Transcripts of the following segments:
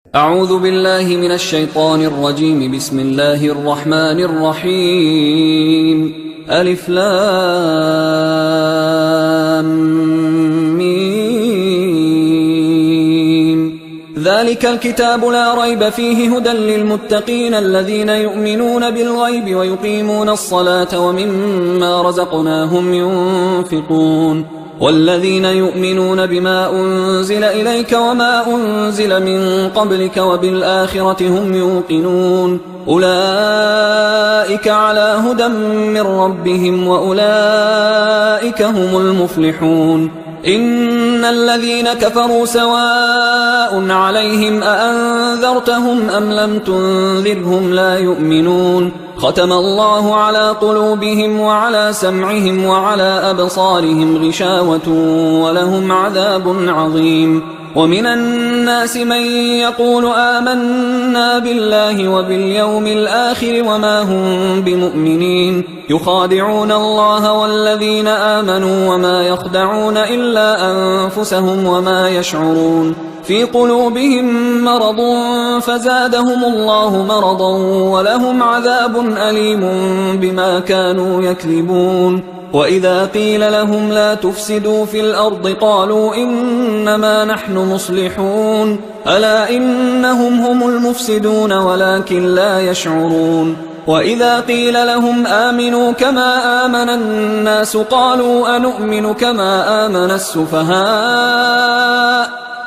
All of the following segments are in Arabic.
أعوذ بالله من الشيطان الرجيم. بسم الله الرحمن الرحيم. ألف لام ميم. ذلك الكتاب لا ريب فيه هدى للمتقين الذين يؤمنون بالغيب ويقيمون الصلاة ومما رزقناهم ينفقون والذين يؤمنون بما أنزل إليك وما أنزل من قبلك وبالآخرة هم يوقنون أولئك على هدى من ربهم وأولئك هم المفلحون. إن الذين كفروا سواء عليهم أأنذرتهم أم لم تنذرهم لا يؤمنون. ختم الله على قلوبهم وعلى سمعهم وعلى أبصارهم غشاوة ولهم عذاب عظيم. ومن الناس من يقول آمنا بالله وباليوم الآخر وما هم بمؤمنين يخادعون الله والذين آمنوا وما يخدعون إلا أنفسهم وما يشعرون. في قلوبهم مرض فزادهم الله مرضا ولهم عذاب أليم بما كانوا يكذبون. وإذا قيل لهم لا تفسدوا في الأرض قالوا إنما نحن مصلحون ألا إنهم هم المفسدون ولكن لا يشعرون. وإذا قيل لهم آمنوا كما آمن الناس قالوا أنؤمن كما آمن السفهاء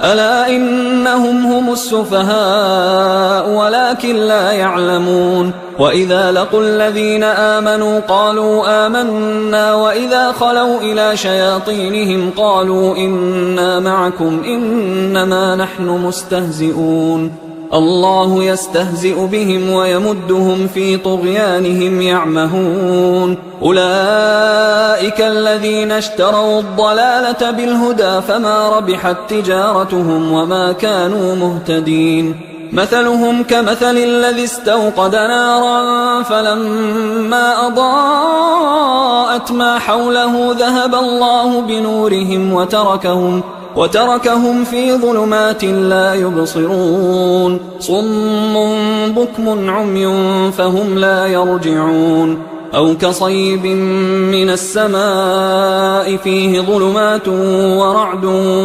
ألا إنهم هم السفهاء ولكن لا يعلمون. وإذا لقوا الذين آمنوا قالوا آمنا وإذا خلوا إلى شياطينهم قالوا إنا معكم إنما نحن مستهزئون. الله يستهزئ بهم ويمدهم في طغيانهم يعمهون. أولئك الذين اشتروا الضلالة بالهدى فما ربحت تجارتهم وما كانوا مهتدين. مثلهم كمثل الذي استوقد نارا فلما أضاءت ما حوله ذهب الله بنورهم وتركهم في ظلمات لا يبصرون. صم بكم عمي فهم لا يرجعون. أو كصيب من السماء فيه ظلمات ورعد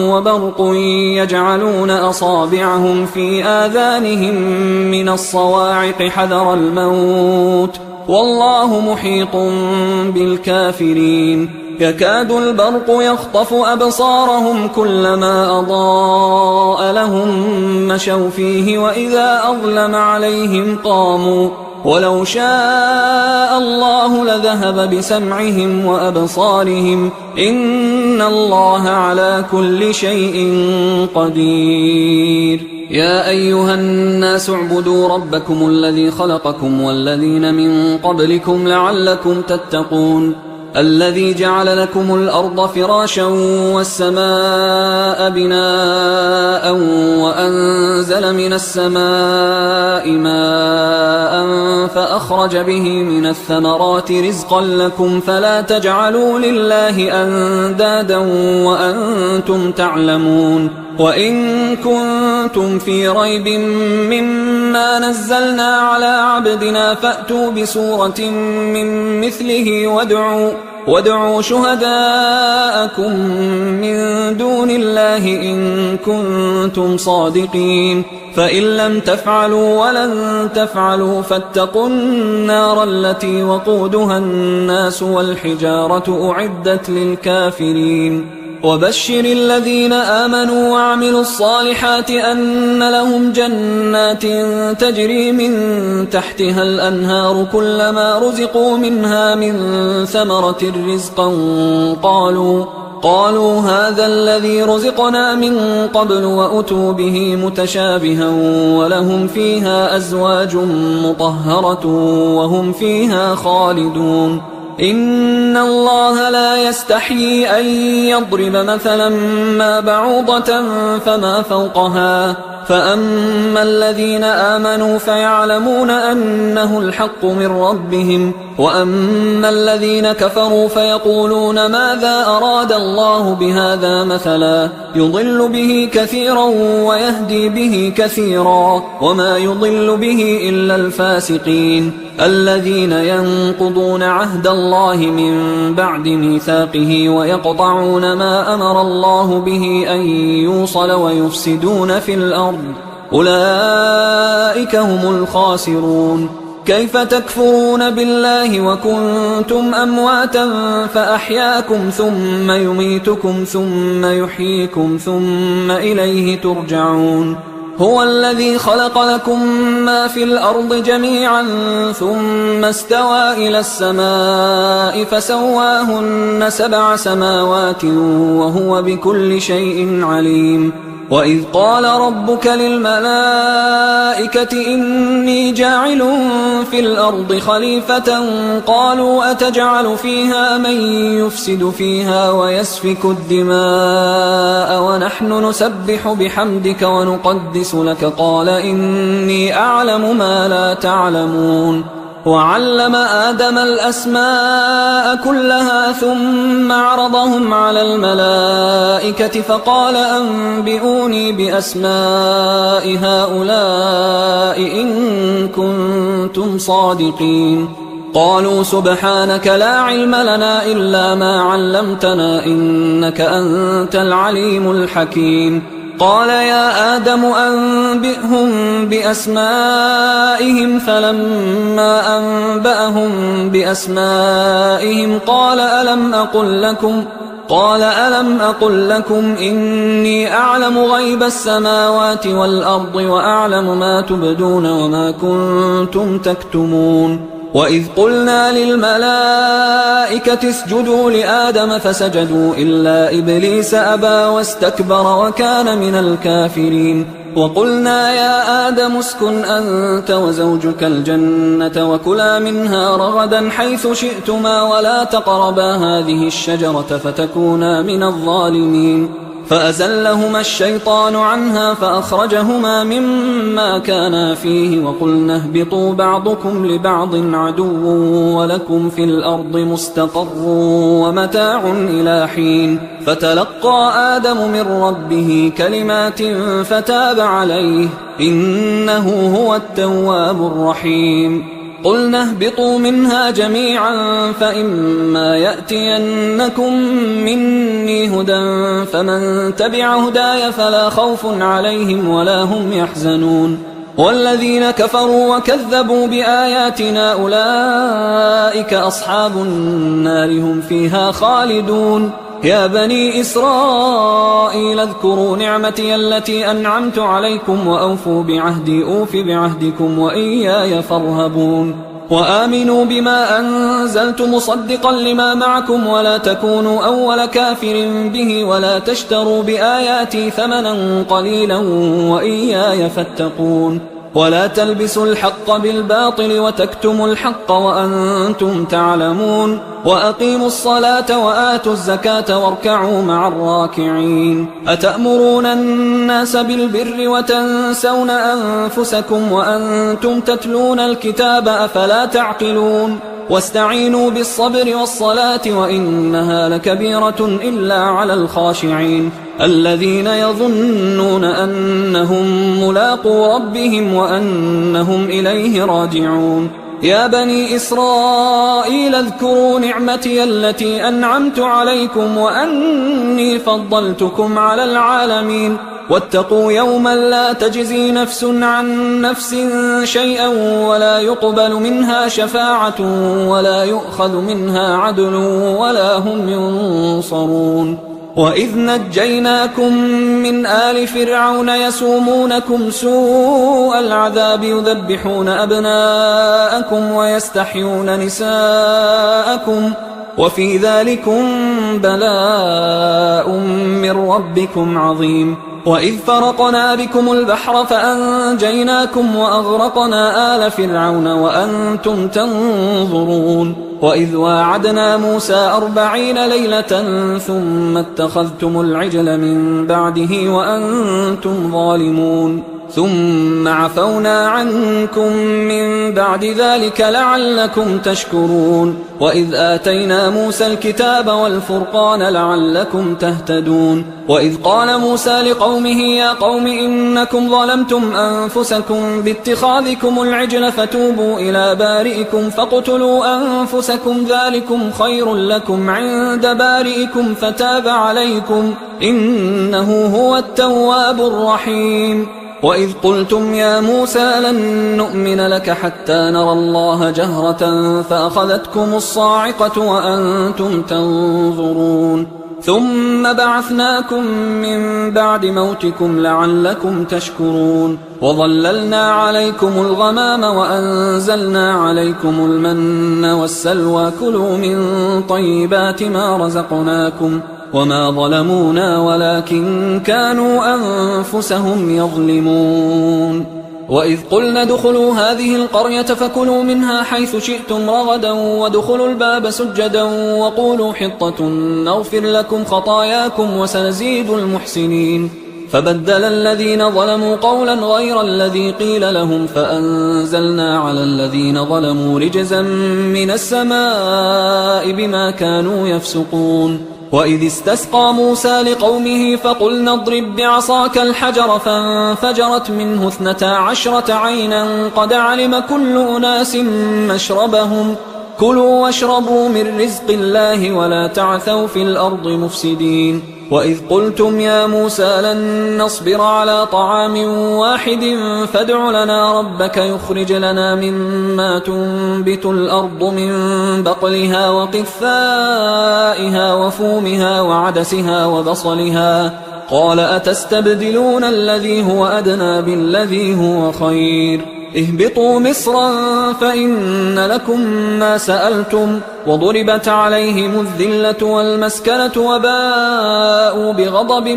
وبرق يجعلون أصابعهم في آذانهم من الصواعق حذر الموت والله محيط بالكافرين. يكاد البرق يخطف أبصارهم كلما أضاء لهم مشوا فيه وإذا أظلم عليهم قاموا ولو شاء الله لذهب بسمعهم وأبصارهم إن الله على كل شيء قدير. يا أيها الناس اعبدوا ربكم الذي خلقكم والذين من قبلكم لعلكم تتقون. الذي جعل لكم الأرض فراشا والسماء بناء وأنزل من السماء ماء فأخرج به من الثمرات رزقا لكم فلا تجعلوا لله أندادا وأنتم تعلمون. وإن كنتم في ريب مما نزلنا على عبدنا فأتوا بسورة من مثله وادعوا شهداءكم من دون الله إن كنتم صادقين. فإن لم تفعلوا ولن تفعلوا فاتقوا النار التي وقودها الناس والحجارة أعدت للكافرين. وبشر الذين آمنوا وعملوا الصالحات أن لهم جنات تجري من تحتها الأنهار كلما رزقوا منها من ثمرة رزقا قالوا هذا الذي رزقنا من قبل وأتوا به متشابها ولهم فيها أزواج مطهرة وهم فيها خالدون. إن الله لا يستحيي أن يضرب مثلا ما بعوضة فما فوقها فأما الذين آمنوا فيعلمون أنه الحق من ربهم، وأما الذين كفروا فيقولون ماذا أراد الله بهذا مثلا يضل به كثيرا ويهدي به كثيرا وما يضل به إلا الفاسقين الذين ينقضون عهد الله من بعد ميثاقه ويقطعون ما أمر الله به أن يوصل ويفسدون في الأرض أولئك هم الخاسرون. كيف تكفرون بالله وكنتم أمواتا فأحياكم ثم يميتكم ثم يحييكم ثم إليه ترجعون. هو الذي خلق لكم ما في الأرض جميعا ثم استوى إلى السماء فسواهن 7 سماوات وهو بكل شيء عليم. وإذ قال ربك للملائكة إني جاعل في الأرض خليفة قالوا أتجعل فيها من يفسد فيها ويسفك الدماء ونحن نسبح بحمدك ونقدس لك قال إني أعلم ما لا تعلمون. وعلم آدم الأسماء كلها ثم عرضهم على الملائكة فقال أنبئوني بأسماء هؤلاء إن كنتم صادقين. قالوا سبحانك لا علم لنا إلا ما علمتنا إنك أنت العليم الحكيم. قال يا آدم أنبئهم بأسمائهم فلما أنبأهم بأسمائهم قال ألم أقل لكم إني أعلم غيب السماوات والأرض وأعلم ما تبدون وما كنتم تكتمون. وإذ قلنا للملائكة اسجدوا لآدم فسجدوا إلا إبليس أبى واستكبر وكان من الكافرين. وقلنا يا آدم اسكن أنت وزوجك الجنة وكلا منها رغدا حيث شئتما ولا تقربا هذه الشجرة فتكونا من الظالمين. فأزلهما الشيطان عنها فأخرجهما مما كانا فيه وقلنا اهبطوا بعضكم لبعض عدو ولكم في الأرض مستقر ومتاع إلى حين. فتلقى آدم من ربه كلمات فتاب عليه إنه هو التواب الرحيم. قلنا اهبطوا منها جميعا فإما يأتينكم مني هدى فمن تبع هداي فلا خوف عليهم ولا هم يحزنون. والذين كفروا وكذبوا بآياتنا أولئك أصحاب النار هم فيها خالدون. يا بني إسرائيل اذكروا نعمتي التي أنعمت عليكم وأوفوا بعهدي أوف بعهدكم وإياي فارهبون. وآمنوا بما أنزلت مصدقا لما معكم ولا تكونوا أول كافر به ولا تشتروا بآياتي ثمنا قليلا وإياي فاتقون. ولا تلبسوا الحق بالباطل وتكتموا الحق وأنتم تعلمون. وأقيموا الصلاة وآتوا الزكاة واركعوا مع الراكعين. أتأمرون الناس بالبر وتنسون أنفسكم وأنتم تتلون الكتاب أفلا تعقلون. واستعينوا بالصبر والصلاة وإنها لكبيرة إلا على الخاشعين الذين يظنون أنهم ملاقو ربهم وأنهم إليه راجعون. يا بني إسرائيل اذكروا نعمتي التي أنعمت عليكم وأني فضلتكم على العالمين. واتقوا يوما لا تجزي نفس عن نفس شيئا ولا يقبل منها شفاعة ولا يؤخذ منها عدل ولا هم ينصرون. وإذ نجيناكم من آل فرعون يسومونكم سوء العذاب يذبحون أبناءكم ويستحيون نساءكم وفي ذلكم بلاء من ربكم عظيم. وإذ فرقنا بكم البحر فأنجيناكم وأغرقنا آل فرعون وأنتم تنظرون. وإذ واعدنا موسى 40 ليلة ثم اتخذتم العجل من بعده وأنتم ظالمون. ثم عفونا عنكم من بعد ذلك لعلكم تشكرون وإذ آتينا موسى الكتاب والفرقان لعلكم تهتدون وإذ قال موسى لقومه يا قوم إنكم ظلمتم أنفسكم باتخاذكم العجل فتوبوا إلى بارئكم فاقتلوا أنفسكم ذلكم خير لكم عند بارئكم فتاب عليكم إنه هو التواب الرحيم وإذ قلتم يا موسى لن نؤمن لك حتى نرى الله جهرة فأخذتكم الصاعقة وأنتم تنظرون ثم بعثناكم من بعد موتكم لعلكم تشكرون وظللنا عليكم الغمام وأنزلنا عليكم المن والسلوى كلوا من طيبات ما رزقناكم وما ظلمونا ولكن كانوا أنفسهم يظلمون وإذ قلنا ادخلوا هذه القرية فكلوا منها حيث شئتم رغدا وادخلوا الباب سجدا وقولوا حطة نغفر لكم خطاياكم وسنزيد المحسنين فبدل الذين ظلموا قولا غير الذي قيل لهم فأنزلنا على الذين ظلموا رجزا من السماء بما كانوا يفسقون وإذ استسقى موسى لقومه فقلنا اضرب بعصاك الحجر فانفجرت منه 12 عينا قد علم كل أناس مشربهم كلوا واشربوا من رزق الله ولا تعثوا في الأرض مفسدين وإذ قلتم يا موسى لن نصبر على طعام واحد فادع لنا ربك يخرج لنا مما تنبت الأرض من بقلها وقثائها وفومها وعدسها وبصلها قال أتستبدلون الذي هو أدنى بالذي هو خير اهبطوا مصرا فإن لكم ما سألتم وضربت عليهم الذلة والمسكنة وباءوا بغضب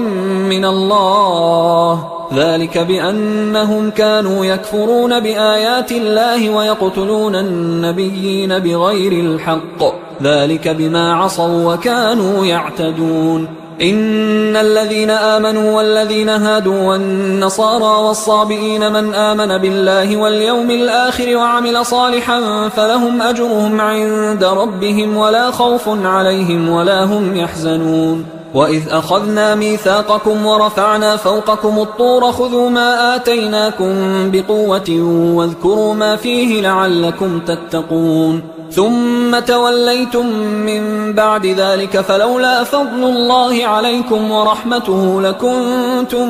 من الله ذلك بأنهم كانوا يكفرون بآيات الله ويقتلون النبيين بغير الحق ذلك بما عصوا وكانوا يعتدون إن الذين آمنوا والذين هادوا والنصارى والصابئين من آمن بالله واليوم الآخر وعمل صالحا فلهم أجرهم عند ربهم ولا خوف عليهم ولا هم يحزنون وإذ أخذنا ميثاقكم ورفعنا فوقكم الطور خذوا ما آتيناكم بقوة واذكروا ما فيه لعلكم تتقون ثم توليتم من بعد ذلك فلولا فضل الله عليكم ورحمته لكنتم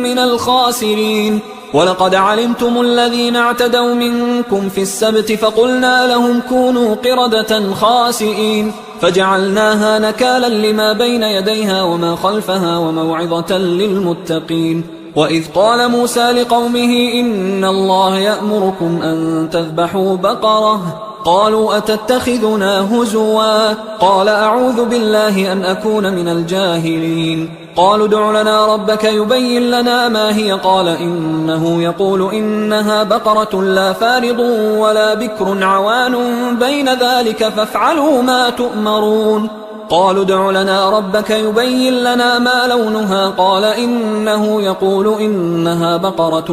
من الخاسرين ولقد علمتم الذين اعتدوا منكم في السبت فقلنا لهم كونوا قردة خاسئين فجعلناها نكالا لما بين يديها وما خلفها وموعظة للمتقين وإذ قال موسى لقومه إن الله يأمركم أن تذبحوا بقرة قالوا أتتخذنا هزوا قال أعوذ بالله أن أكون من الجاهلين قالوا ادع لنا ربك يبين لنا ما هي قال إنه يقول إنها بقرة لا فارض ولا بكر عوان بين ذلك فافعلوا ما تؤمرون قالوا ادع لنا ربك يبين لنا ما لونها قال إنه يقول إنها بقرة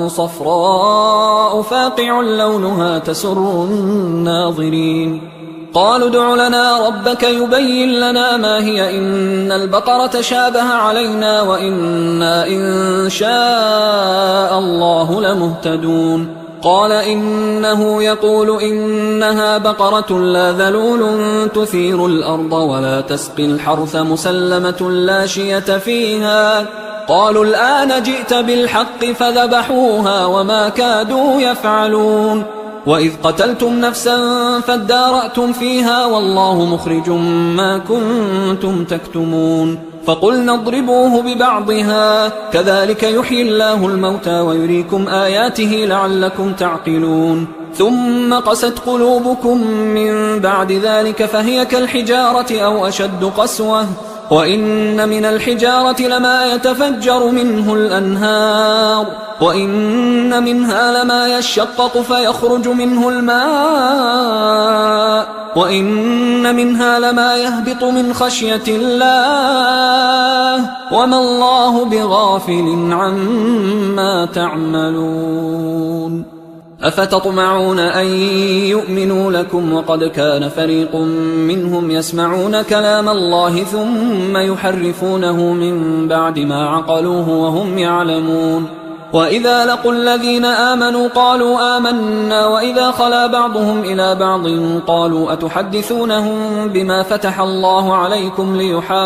صفراء فاقع لونها تسر الناظرين قالوا ادع لنا ربك يبين لنا ما هي إن البقرة شابه علينا وإنا إن شاء الله لمهتدون قال إنه يقول إنها بقرة لا ذلول تثير الأرض ولا تسقي الحرث مسلمة لا شية فيها قالوا الآن جئت بالحق فذبحوها وما كادوا يفعلون وإذ قتلتم نفسا فادارأتم فيها والله مخرج ما كنتم تكتمون فقلنا اضربوه ببعضها كذلك يحيي الله الموتى ويريكم آياته لعلكم تعقلون ثم قست قلوبكم من بعد ذلك فهي كالحجارة أو أشد قسوة وإن من الحجارة لما يتفجر منه الأنهار وإن منها لما يشقق فيخرج منه الماء وإن منها لما يهبط من خشية الله وما الله بغافل عما تعملون أفتطمعون أن يؤمنوا لكم وقد كان فريق منهم يسمعون كلام الله ثم يحرفونه من بعد ما عقلوه وهم يعلمون وإذا لقوا الذين آمنوا قالوا آمنا وإذا خلا بعضهم إلى بعض قالوا أتحدثونهم بما فتح الله عليكم ليحاجوكم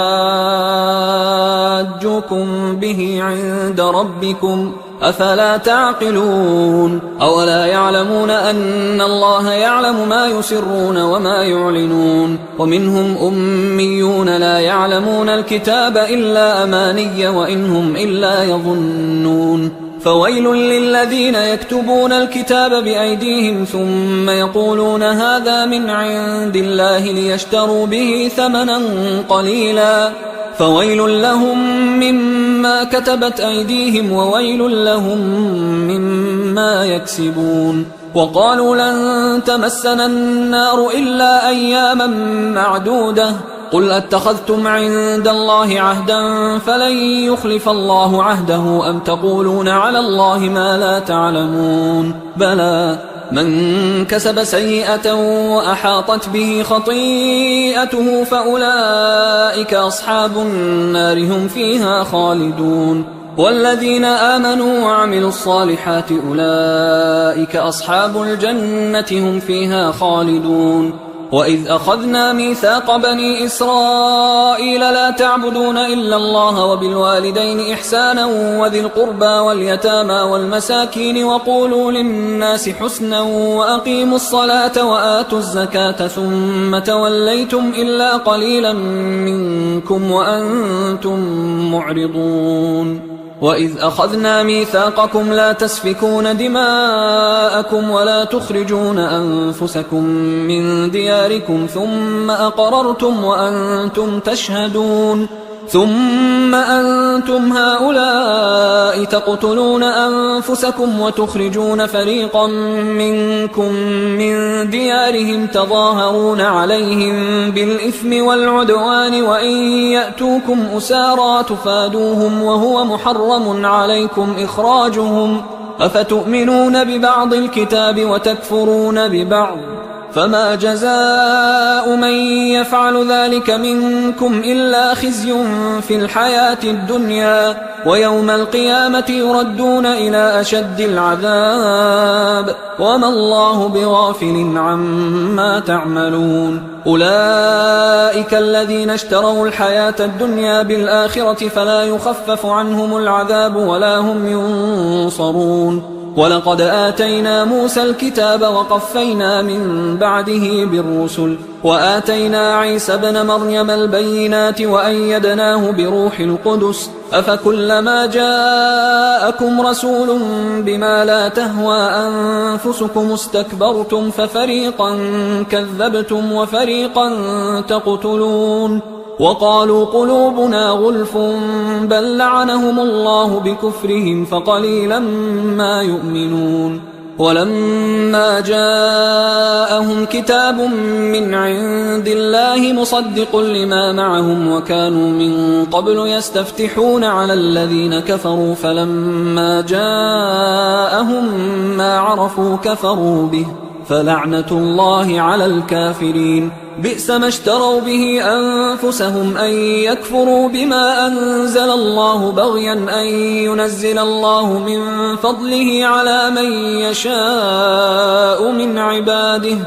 به عند ربكم أفلا تعقلون أولا يعلمون أن الله يعلم ما يسرون وما يعلنون ومنهم أميون لا يعلمون الكتاب إلا أماني وإنهم إلا يظنون فويل للذين يكتبون الكتاب بأيديهم ثم يقولون هذا من عند الله ليشتروا به ثمنا قليلا فويل لهم مما كتبت أيديهم وويل لهم مما يكسبون وقالوا لن تمسنا النار إلا أياما معدودة قل أتخذتم عند الله عهدا فلن يخلف الله عهده أم تقولون على الله ما لا تعلمون بلى من كسب سيئة وأحاطت به خطيئته فأولئك أصحاب النار هم فيها خالدون والذين آمنوا وعملوا الصالحات أولئك أصحاب الجنة هم فيها خالدون وإذ أخذنا ميثاق بني إسرائيل لا تعبدون إلا الله وبالوالدين إحسانا وذي القربى واليتامى والمساكين وقولوا للناس حسنا وأقيموا الصلاة وآتوا الزكاة ثم توليتم إلا قليلا منكم وأنتم معرضون وإذ أخذنا ميثاقكم لا تسفكون دماءكم ولا تخرجون أنفسكم من دياركم ثم أقررتم وأنتم تشهدون ثم أنتم هؤلاء تقتلون أنفسكم وتخرجون فريقا منكم من ديارهم تظاهرون عليهم بالإثم والعدوان وإن يأتوكم أسارى تفادوهم وهو محرم عليكم إخراجهم أفتؤمنون ببعض الكتاب وتكفرون ببعض فما جزاء من يفعل ذلك منكم إلا خزي في الحياة الدنيا ويوم القيامة يردون إلى أشد العذاب وما الله بغافل عما تعملون أولئك الذين اشتروا الحياة الدنيا بالآخرة فلا يخفف عنهم العذاب ولا هم ينصرون ولقد آتينا موسى الكتاب وقفينا من بعده بالرسل وآتينا عيسى ابن مريم البينات وأيدناه بروح القدس أفكلما جاءكم رسول بما لا تهوى أنفسكم استكبرتم ففريقا كذبتم وفريقا تقتلون وقالوا قلوبنا غلف بل لعنهم الله بكفرهم فقليلا ما يؤمنون ولما جاءهم كتاب من عند الله مصدق لما معهم وكانوا من قبل يستفتحون على الذين كفروا فلما جاءهم ما عرفوا كفروا به فلعنة الله على الكافرين بئس ما اشتروا به أنفسهم أن يكفروا بما أنزل الله بغيا أن ينزل الله من فضله على من يشاء من عباده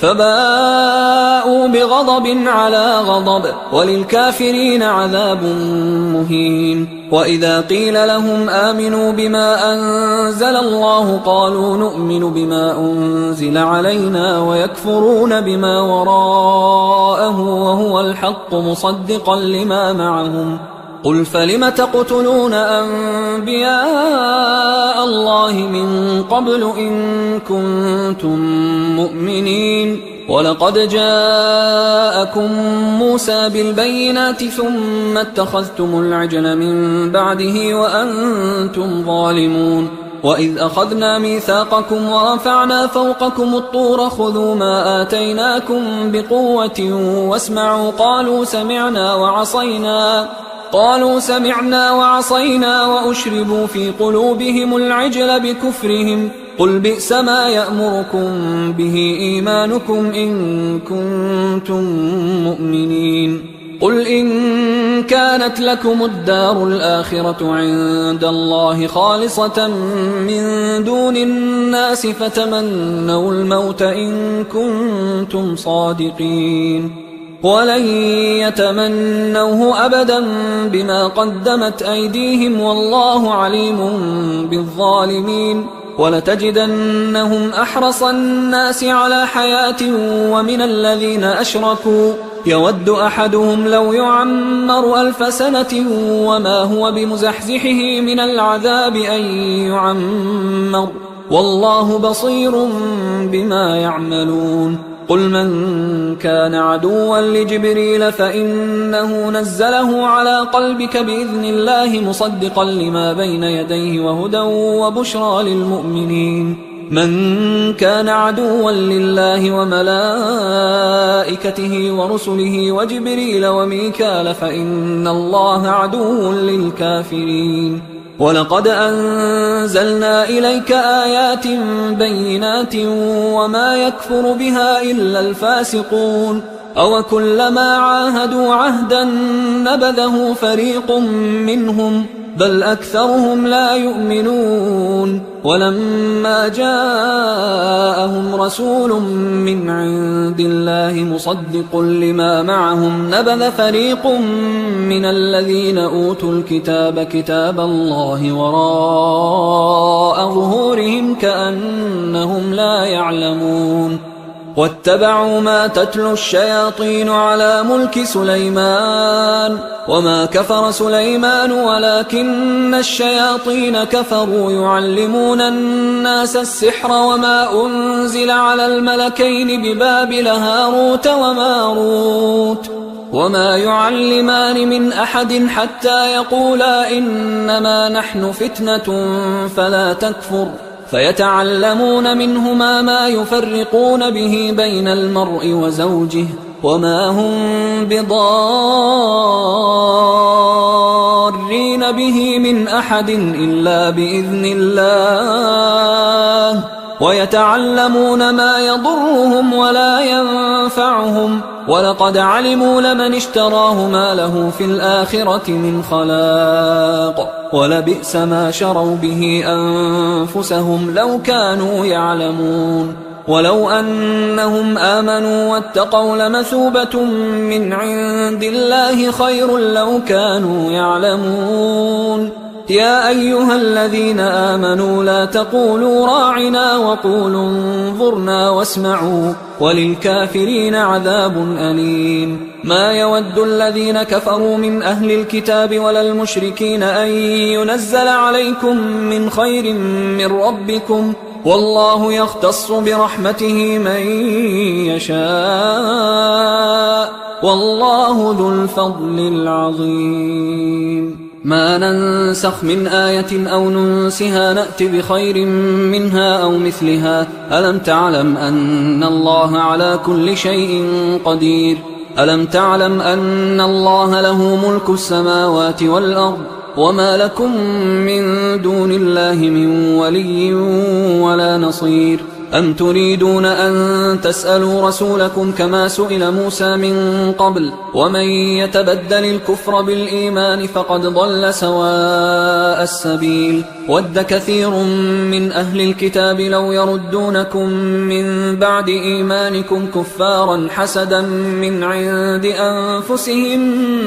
فباءوا بغضب على غضب وللكافرين عذاب مهين وإذا قيل لهم آمنوا بما أنزل الله قالوا نؤمن بما أنزل علينا ويكفرون بما وراءه وهو الحق مصدقا لما معهم قل فلم تقتلون أنبياء الله من قبل إن كنتم مؤمنين ولقد جاءكم موسى بالبينات ثم اتخذتم العجل من بعده وأنتم ظالمون وإذ أخذنا ميثاقكم ورفعنا فوقكم الطور خذوا ما آتيناكم بقوة واسمعوا قالوا سمعنا وعصينا وأشربوا في قلوبهم العجل بكفرهم قل بئس ما يأمركم به إيمانكم إن كنتم مؤمنين قل إن كانت لكم الدار الآخرة عند الله خالصة من دون الناس فتمنوا الموت إن كنتم صادقين ولن يتمنوه أبدا بما قدمت أيديهم والله عليم بالظالمين ولتجدنهم أحرص الناس على حياة ومن الذين أشركوا يود أحدهم لو يعمر 1000 سنة وما هو بمزحزحه من العذاب أن يعمر والله بصير بما يعملون قل من كان عدوا لجبريل فإنه نزله على قلبك بإذن الله مصدقا لما بين يديه وهدى وبشرى للمؤمنين من كان عدوا لله وملائكته ورسله وجبريل وميكال فإن الله عدو للكافرين ولقد أنزلنا إليك آيات بينات وما يكفر بها إلا الفاسقون أوكلما عاهدوا عهدا نبذه فريق منهم بل أكثرهم لا يؤمنون ولما جاءهم رسول من عند الله مصدق لما معهم نبذ فريق من الذين أوتوا الكتاب كتاب الله وراء ظهورهم كأنهم لا يعلمون واتبعوا ما تتلو الشياطين على ملك سليمان وما كفر سليمان ولكن الشياطين كفروا يعلمون الناس السحر وما أنزل على الملكين ببابل هاروت وماروت وما يعلمان من أحد حتى يقولا إنما نحن فتنة فلا تكفر فيتعلمون منهما ما يفرقون به بين المرء وزوجه وما هم بضارين به من أحد إلا بإذن الله ويتعلمون ما يضرهم ولا ينفعهم ولقد علموا لمن اشتراه ما له في الآخرة من خلاق ولبئس ما شروا به أنفسهم لو كانوا يعلمون ولو أنهم آمنوا واتقوا لمثوبة من عند الله خير لو كانوا يعلمون يا أيها الذين آمنوا لا تقولوا راعنا وقولوا انظرنا واسمعوا وللكافرين عذاب أليم ما يود الذين كفروا من أهل الكتاب ولا المشركين أن ينزل عليكم من خير من ربكم والله يختص برحمته من يشاء والله ذو الفضل العظيم ما ننسخ من آية أو ننسها نأت بخير منها أو مثلها ألم تعلم أن الله على كل شيء قدير ألم تعلم أن الله له ملك السماوات والأرض وما لكم من دون الله من ولي ولا نصير أم تريدون أن تسألوا رسولكم كما سئل موسى من قبل ومن يتبدل الكفر بالإيمان فقد ضل سواء السبيل ود كثير من أهل الكتاب لو يردونكم من بعد إيمانكم كفارا حسدا من عند أنفسهم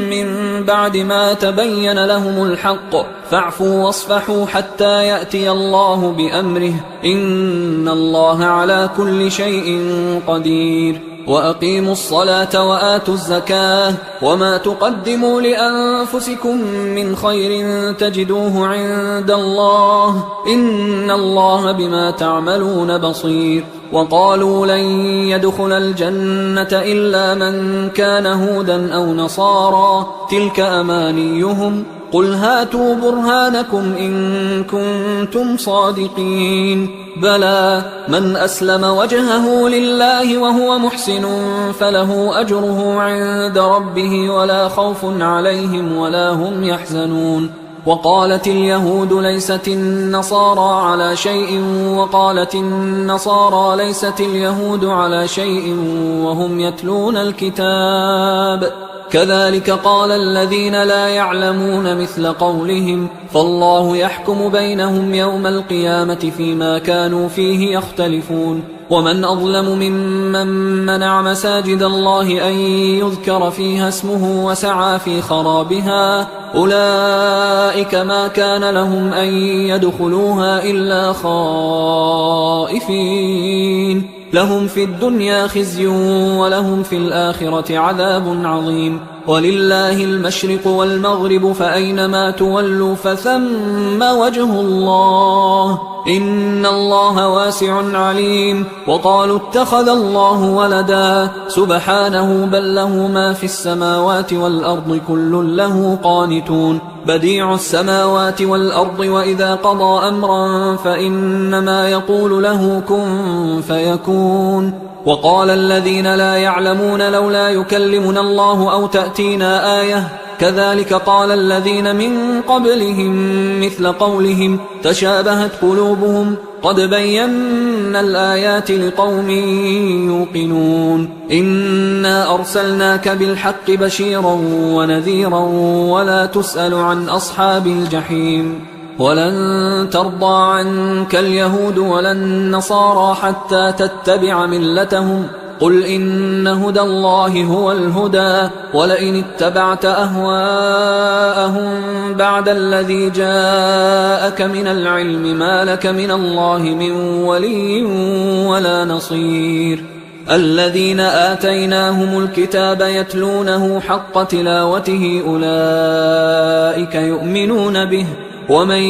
من بعد ما تبين لهم الحق فاعفوا واصفحوا حتى يأتي الله بأمره إن الله على كل شيء قدير وأقيموا الصلاة وآتوا الزكاة وما تقدموا لأنفسكم من خير تجدوه عند الله إن الله بما تعملون بصير. وقالوا لن يدخل الجنة إلا من كان هودا أو نصارى تلك أمانيهم قل هاتوا برهانكم إن كنتم صادقين بلى من أسلم وجهه لله وهو محسن فله أجره عند ربه ولا خوف عليهم ولا هم يحزنون. وقالت اليهود ليست النصارى على شيء وقالت النصارى ليست اليهود على شيء وهم يتلون الكتاب كذلك قال الذين لا يعلمون مثل قولهم فالله يحكم بينهم يوم القيامة فيما كانوا فيه يختلفون. ومن أظلم ممن منع مساجد الله أن يذكر فيها اسمه وسعى في خرابها أولئك ما كان لهم أن يدخلوها إلا خائفين لهم في الدنيا خزي ولهم في الآخرة عذاب عظيم. ولله المشرق والمغرب فأينما تولوا فثم وجه الله إن الله واسع عليم. وقالوا اتخذ الله ولدا سبحانه بل له ما في السماوات والأرض كل له قانتون بديع السماوات والأرض وإذا قضى أمرا فإنما يقول له كن فيكون. وقال الذين لا يعلمون لولا يكلمنا الله أو تأتينا آية كذلك قال الذين من قبلهم مثل قولهم تشابهت قلوبهم قد بينا الآيات لقوم يوقنون. إنا أرسلناك بالحق بشيرا ونذيرا ولا تسأل عن أصحاب الجحيم. ولن ترضى عنك اليهود ولا النصارى حتى تتبع ملتهم قل إن هدى الله هو الهدى ولئن اتبعت أهواءهم بعد الذي جاءك من العلم ما لك من الله من ولي ولا نصير. الذين آتيناهم الكتاب يتلونه حق تلاوته أولئك يؤمنون به ومن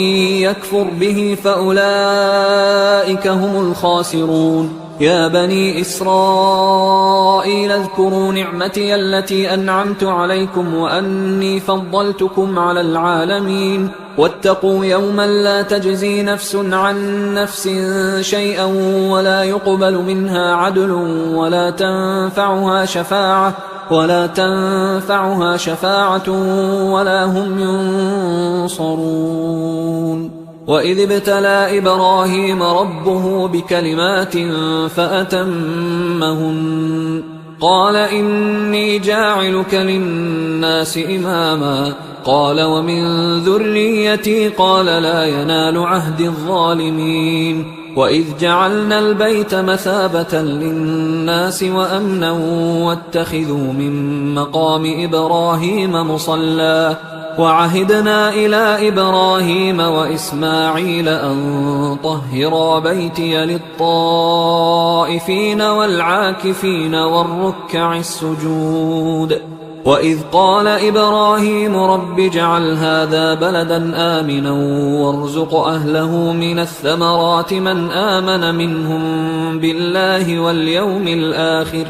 يكفر به فأولئك هم الخاسرون. يا بني إسرائيل اذكروا نعمتي التي أنعمت عليكم وأني فضلتكم على العالمين واتقوا يوما لا تجزي نفس عن نفس شيئا ولا يقبل منها عدل ولا تنفعها شفاعة ولا هم ينصرون. وإذ ابتلى إبراهيم ربه بكلمات فأتمهن قال إني جاعلك للناس إماما قال ومن ذريتي قال لا ينال عهد الظالمين. وإذ جعلنا البيت مثابة للناس وأمنا واتخذوا من مقام إبراهيم مصلى وعهدنا إلى إبراهيم وإسماعيل أن طهرا بيتي للطائفين والعاكفين والركع السجود. وإذ قال إبراهيم رب اجعل هذا بلدا آمنا وارزق أهله من الثمرات من آمن منهم بالله واليوم الآخر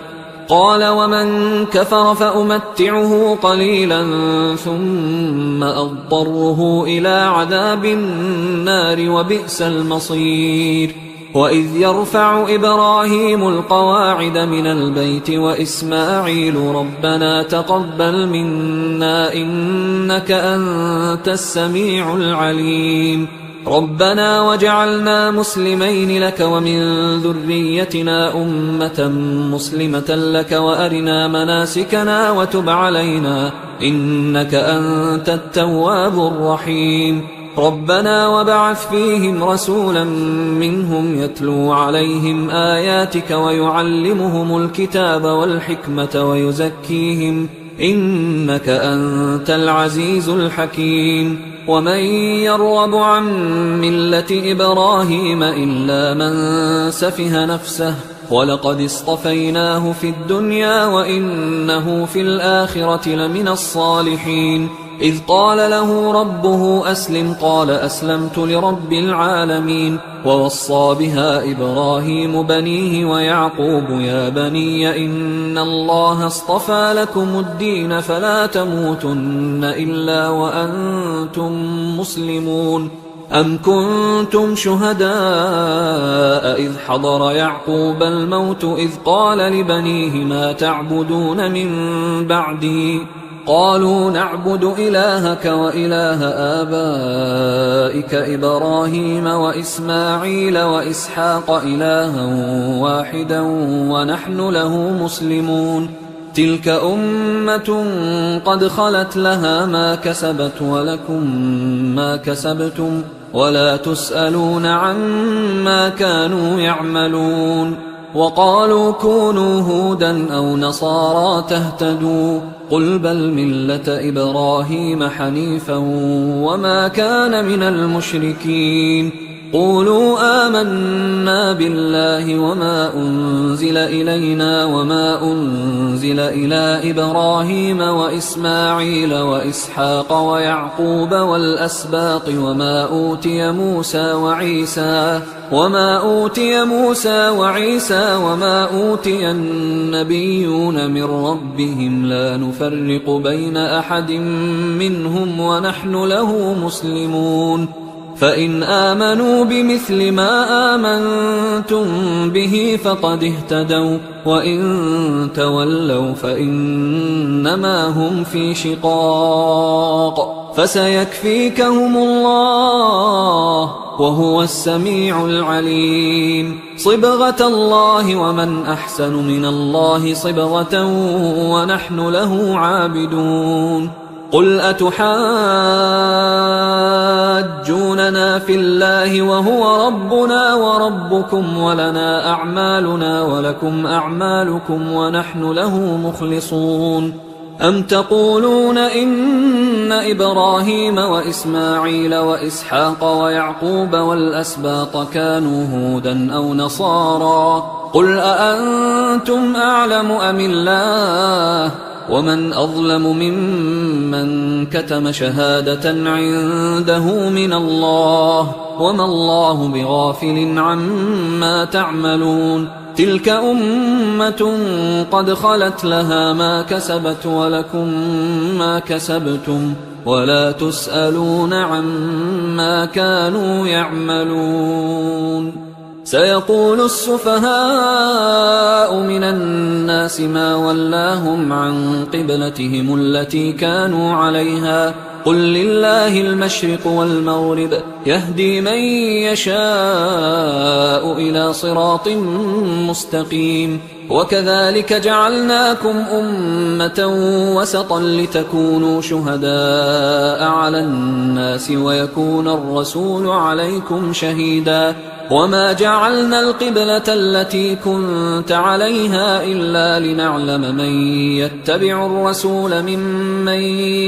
قال ومن كفر فأمتعه قليلا ثم أضطره إلى عذاب النار وبئس المصير. وإذ يرفع إبراهيم القواعد من البيت وإسماعيل ربنا تقبل منا إنك أنت السميع العليم ربنا وجعلنا مسلمين لك ومن ذريتنا أمة مسلمة لك وأرنا مناسكنا وتب علينا إنك أنت التواب الرحيم. ربنا وابعث فيهم رسولا منهم يتلو عليهم آياتك ويعلمهم الكتاب والحكمة ويزكيهم إنك أنت العزيز الحكيم. ومن يرغب عن ملة إبراهيم إلا من سفه نفسه ولقد اصطفيناه في الدنيا وإنه في الآخرة لمن الصالحين. إذ قال له ربه أسلم قال أسلمت لرب العالمين. ووصى بها إبراهيم بنيه ويعقوب يا بني إن الله اصطفى لكم الدين فلا تموتن إلا وأنتم مسلمون. أم كنتم شهداء إذ حضر يعقوب الموت إذ قال لبنيه ما تعبدون من بعدي قالوا نعبد إلهك وإله آبائك إبراهيم وإسماعيل وإسحاق إلها واحدا ونحن له مسلمون. تلك أمة قد خلت لها ما كسبت ولكم ما كسبتم ولا تسألون عما كانوا يعملون. وقالوا كونوا هودا أو نصارى تهتدوا قل بل ملة إبراهيم حنيفا وما كان من المشركين. قولوا آمنا بالله وما أنزل إلينا وما أنزل إلى إبراهيم وإسماعيل وإسحاق ويعقوب والأسباط وما أوتي موسى وعيسى وما أوتي النبيون من ربهم لا نفرق بين أحد منهم ونحن له مسلمون. فإن آمنوا بمثل ما آمنتم به فقد اهتدوا وإن تولوا فإنما هم في شقاق فسيكفيكهم الله وهو السميع العليم. صبغة الله ومن أحسن من الله صبغة ونحن له عابدون. قل أتحاجوننا في الله وهو ربنا وربكم ولنا أعمالنا ولكم أعمالكم ونحن له مخلصون. أم تقولون إن إبراهيم وإسماعيل وإسحاق ويعقوب والأسباط كانوا هودا أو نصارى قل أأنتم أعلم أم الله ومن أظلم ممن كتم شهادة عنده من الله وما الله بغافل عما تعملون. تلك أمة قد خلت لها ما كسبت ولكم ما كسبتم ولا تسألون عما كانوا يعملون. سيقول السفهاء من الناس ما ولاهم عن قبلتهم التي كانوا عليها قل لله المشرق والمغرب يهدي من يشاء إلى صراط مستقيم. وكذلك جعلناكم أمة وسطا لتكونوا شهداء على الناس ويكون الرسول عليكم شهيدا. وما جعلنا القبلة التي كنت عليها إلا لنعلم من يتبع الرسول ممن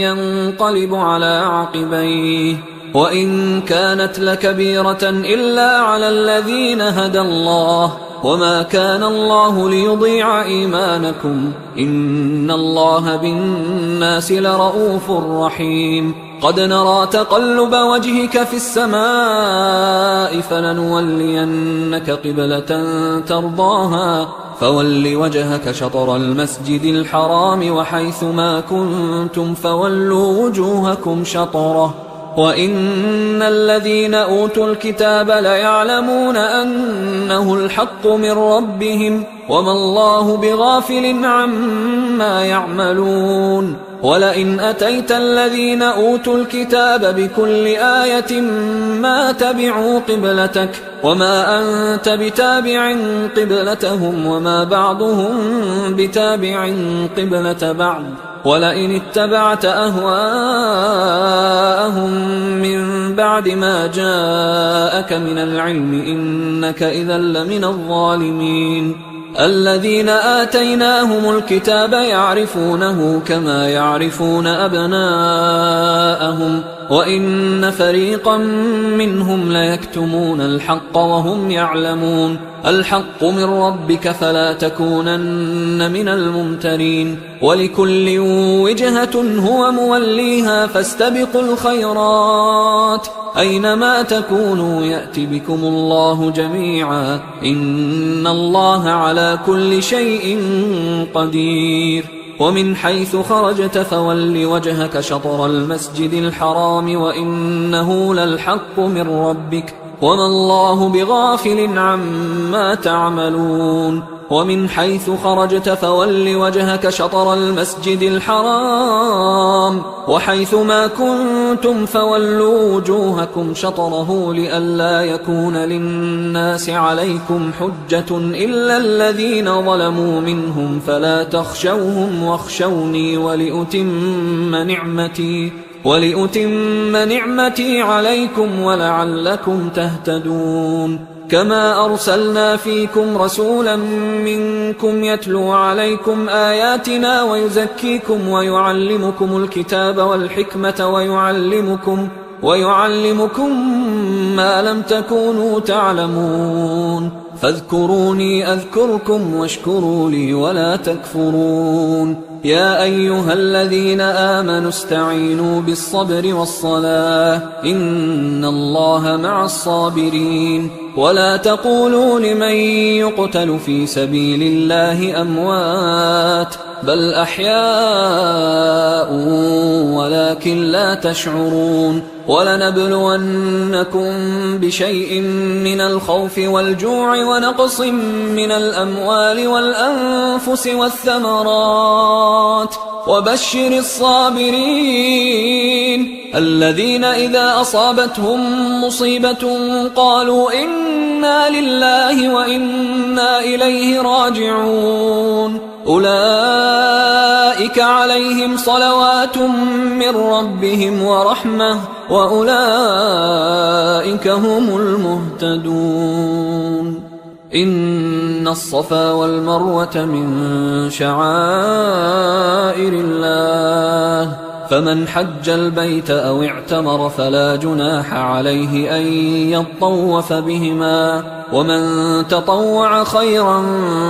ينقلب على عقبيه وإن كانت لكبيرة إلا على الذين هدى الله وما كان الله ليضيع إيمانكم إن الله بالناس لرؤوف رحيم. قد نرى تقلب وجهك في السماء فلنولينك قبلة ترضاها فول وجهك شطر المسجد الحرام وحيث ما كنتم فولوا وجوهكم شطره وإن الذين أوتوا الكتاب ليعلمون أنه الحق من ربهم وما الله بغافل عما يعملون. ولئن أتيت الذين أوتوا الكتاب بكل آية ما تبعوا قبلتك وما أنت بتابع قبلتهم وما بعضهم بتابع قبلة بعض ولئن اتبعت أهواءهم من بعد ما جاءك من العلم إنك إذا لمن الظالمين. الذين آتيناهم الكتاب يعرفونه كما يعرفون أبناءهم وإن فريقا منهم ليكتمون الحق وهم يعلمون الحق من ربك فلا تكونن من الممترين ولكل وجهة هو موليها فاستبقوا الخيرات أينما تكونوا يأت بكم الله جميعا إن الله على كل شيء قدير ومن حيث خرجت فول وجهك شطر المسجد الحرام وإنه للحق من ربك وما الله بغافل عما تعملون ومن حيث خرجت فول وجهك شطر المسجد الحرام وحيث ما كنتم فولوا وجوهكم شطره لئلا يكون للناس عليكم حجة إلا الذين ظلموا منهم فلا تخشوهم واخشوني ولأتم نعمتي عليكم ولعلكم تهتدون كما أرسلنا فيكم رسولا منكم يتلو عليكم آياتنا ويزكيكم ويعلمكم الكتاب والحكمة ويعلمكم ما لم تكونوا تعلمون فاذكروني أذكركم واشكروا لي ولا تكفرون يا أيها الذين آمنوا استعينوا بالصبر والصلاة إن الله مع الصابرين ولا تقولوا لمن يقتل في سبيل الله أموات بل أحياء ولكن لا تشعرون ولنبلونكم بشيء من الخوف والجوع ونقص من الأموال والأنفس والثمرات وبشر الصابرين الذين إذا أصابتهم مصيبة قالوا إنا لله وإنا إليه راجعون أولئك عليهم صلوات من ربهم ورحمة وأولئك هم المهتدون إن الصفا والمروة من شعائر الله فمن حج البيت أو اعتمر فلا جناح عليه أن يطوف بهما ومن تطوع خيرا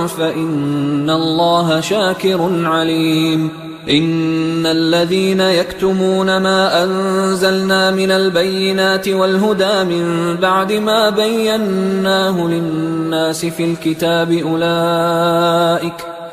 فإن الله شاكر عليم إن الذين يكتمون ما أنزلنا من البينات والهدى من بعد ما بيناه للناس في الكتاب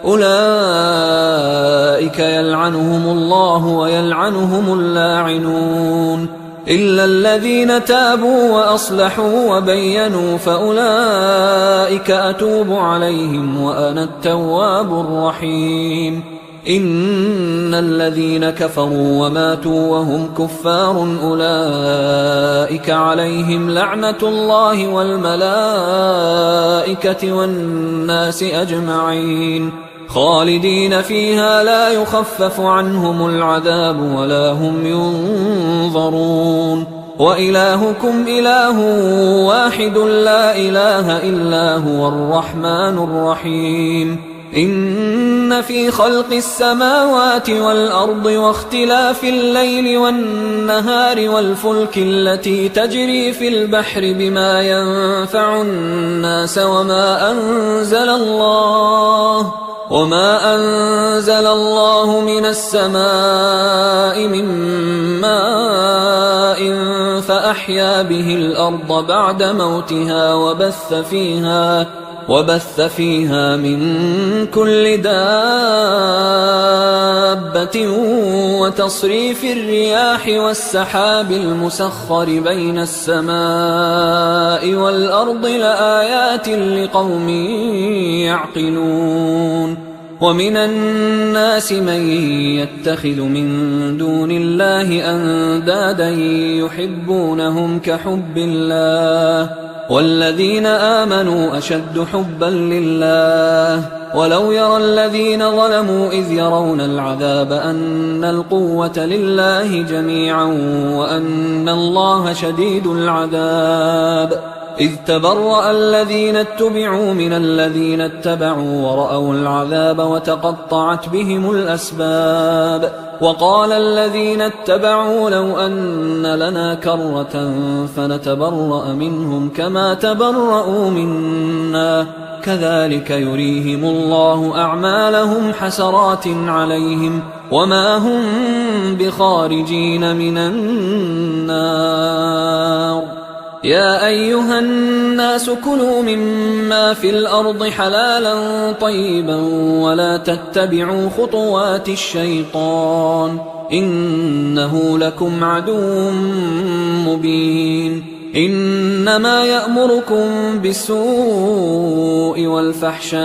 أولئك يلعنهم الله ويلعنهم اللاعنون إلا الذين تابوا وأصلحوا وبينوا فأولئك أتوب عليهم وأنا التواب الرحيم إن الذين كفروا وماتوا وهم كفار أولئك عليهم لعنة الله والملائكة والناس أجمعين خالدين فيها لا يخفف عنهم العذاب ولا هم ينظرون وإلهكم إله واحد لا إله إلا هو الرحمن الرحيم إن في خلق السماوات والأرض واختلاف الليل والنهار والفلك التي تجري في البحر بما ينفع الناس وما أنزل الله من السماء من ماء فأحيا به الأرض بعد موتها وبث فيها من كل دابة وتصريف الرياح والسحاب المسخر بين السماء والأرض لآيات لقوم يعقلون ومن الناس من يتخذ من دون الله أندادا يحبونهم كحب الله والذين آمنوا أشد حبا لله ولو يرى الذين ظلموا إذ يرون العذاب أن القوة لله جميعا وأن الله شديد العذاب إذ تبرأ الذين اتبعوا من الذين اتبعوا ورأوا العذاب وتقطعت بهم الأسباب وقال الذين اتبعوا لو أن لنا كرة فنتبرأ منهم كما تبرأوا منا كذلك يريهم الله أعمالهم حسرات عليهم وما هم بخارجين من النار يا أيها الناس كلوا مما في الأرض حلالا طيبا ولا تتبعوا خطوات الشيطان إنه لكم عدو مبين إنما يأمركم بالسوء والفحشاء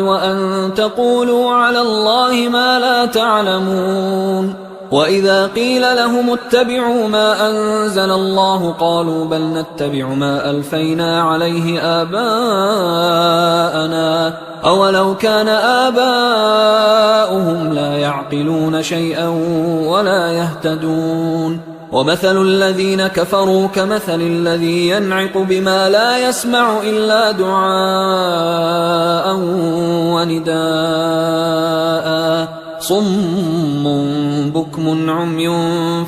وأن تقولوا على الله ما لا تعلمون وإذا قيل لهم اتبعوا ما أنزل الله قالوا بل نتبع ما ألفينا عليه آباءنا أولو كان آباؤهم لا يعقلون شيئا ولا يهتدون ومثل الذين كفروا كمثل الذي ينعق بما لا يسمع إلا دعاء ونداء صم بكم عمي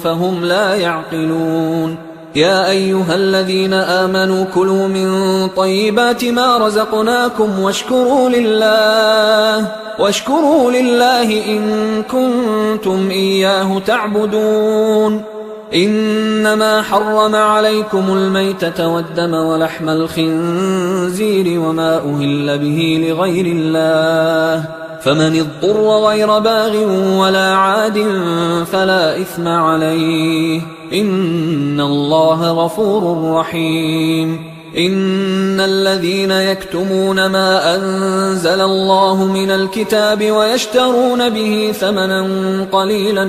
فهم لا يعقلون يا أيها الذين آمنوا كلوا من طيبات ما رزقناكم واشكروا لله إن كنتم إياه تعبدون إنما حرم عليكم الميتة والدم ولحم الخنزير وما أهل به لغير الله فمن اضطر غير باغ ولا عاد فلا إثم عليه إن الله غفور رحيم إن الذين يكتمون ما أنزل الله من الكتاب ويشترون به ثمنا قليلا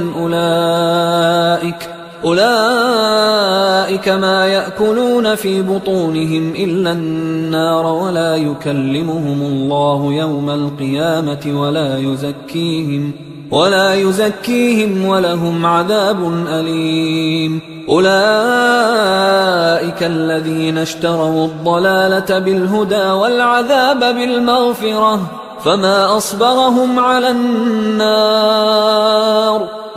أولئك ما يأكلون في بطونهم إلا النار ولا يكلمهم الله يوم القيامة ولا يزكيهم ولهم عذاب أليم أولئك الذين اشتروا الضلالة بالهدى والعذاب بالمغفرة فما أصبرهم على النار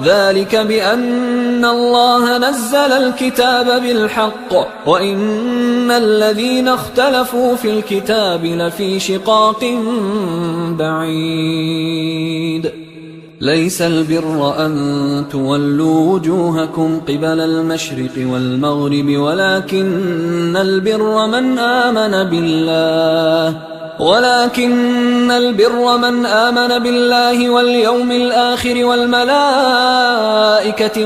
ذلك بأن الله نزل الكتاب بالحق وإن الذين اختلفوا في الكتاب لفي شقاق بعيد ليس البر أن تولوا وجوهكم قبل المشرق والمغرب ولكن البر من آمن بالله واليوم الآخر والملائكة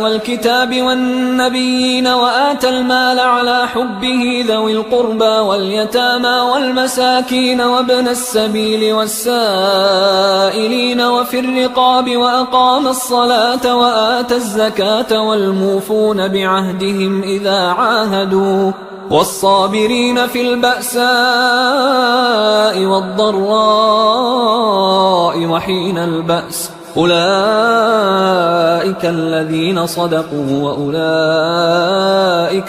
والكتاب والنبيين وآتى المال على حبه ذوي القربى واليتامى والمساكين وابن السبيل والسائلين وفي الرقاب وأقام الصلاة وآتى الزكاة والموفون بعهدهم إذا عاهدوا والصابرين في البأساء والضراء وحين البأس أولئك الذين صدقوا وأولئك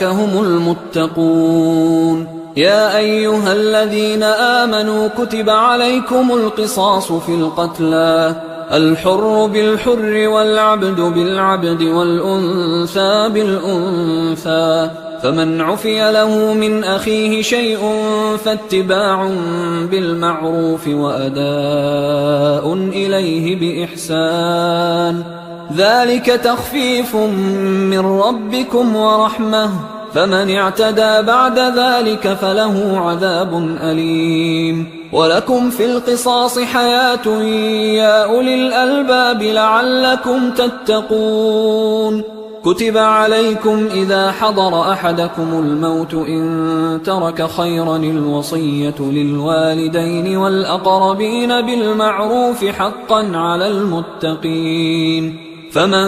هم المتقون يا أيها الذين آمنوا كتب عليكم القصاص في القتلى الحر بالحر والعبد بالعبد والأنثى بالأنثى فمن عفي له من أخيه شيء فاتباع بالمعروف وأداء إليه بإحسان ذلك تخفيف من ربكم ورحمة فمن اعتدى بعد ذلك فله عذاب أليم ولكم في القصاص حياة يا أولي الألباب لعلكم تتقون كتب عليكم إذا حضر أحدكم الموت إن ترك خيرا الوصية للوالدين والأقربين بالمعروف حقا على المتقين فمن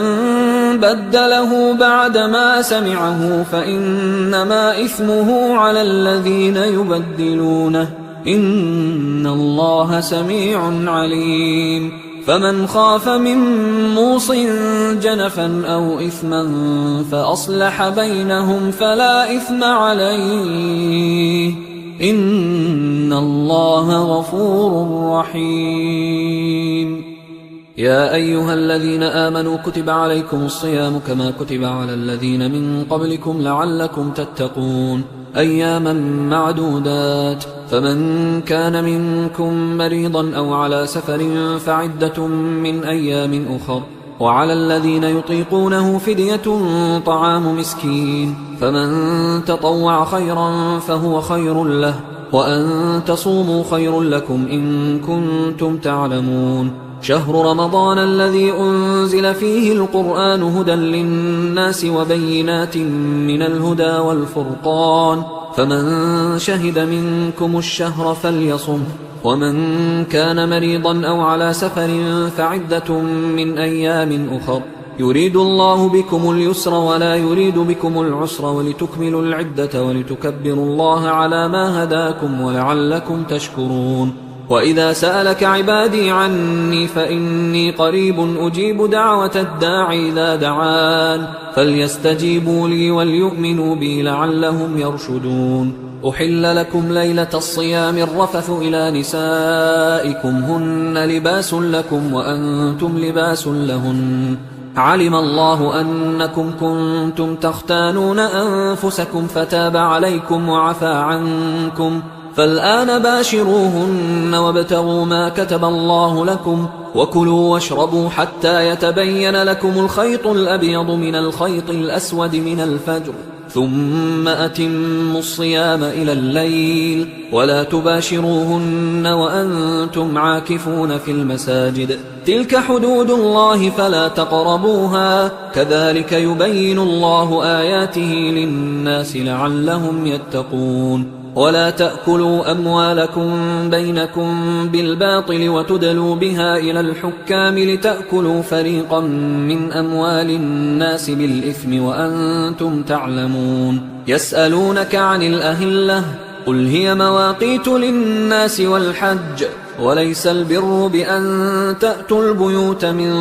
بدله بعدما سمعه فإنما إثمه على الذين يبدلونه إن الله سميع عليم فمن خاف من موص جنفا أو إثما فأصلح بينهم فلا إثم عليه إن الله غفور رحيم. يا أيها الذين آمنوا كتب عليكم الصيام كما كتب على الذين من قبلكم لعلكم تتقون أياما معدودات، فمن كان منكم مريضا أو على سفر فعدة من أيام أخر، وعلى الذين يطيقونه فدية طعام مسكين، فمن تطوع خيرا فهو خير له، وأن تصوموا خير لكم إن كنتم تعلمون. شهر رمضان الذي أنزل فيه القرآن هدى للناس وبينات من الهدى والفرقان، فمن شهد منكم الشهر فليصم، ومن كان مريضا أو على سفر فعدة من أيام أخر، يريد الله بكم اليسر ولا يريد بكم العسر ولتكملوا العدة ولتكبروا الله على ما هداكم ولعلكم تشكرون. وإذا سألك عبادي عني فإني قريب أجيب دعوة الداعي إذا دعان، فليستجيبوا لي وليؤمنوا بي لعلهم يرشدون. أحل لكم ليلة الصيام الرفث إلى نسائكم هن لباس لكم وأنتم لباس لهن، علم الله أنكم كنتم تختانون أنفسكم فتاب عليكم وعفى عنكم، فالآن باشروهن وابتغوا ما كتب الله لكم، وكلوا واشربوا حتى يتبين لكم الخيط الأبيض من الخيط الأسود من الفجر، ثم أتموا الصيام إلى الليل، ولا تباشروهن وأنتم عاكفون في المساجد، تلك حدود الله فلا تقربوها، كذلك يبين الله آياته للناس لعلهم يتقون. ولا تأكلوا أموالكم بينكم بالباطل وتدلوا بها إلى الحكام لتأكلوا فريقا من أموال الناس بالإثم وأنتم تعلمون. يسألونك عن الأهلة قل هي مواقيت للناس والحج، وليس البر بأن تأتوا البيوت من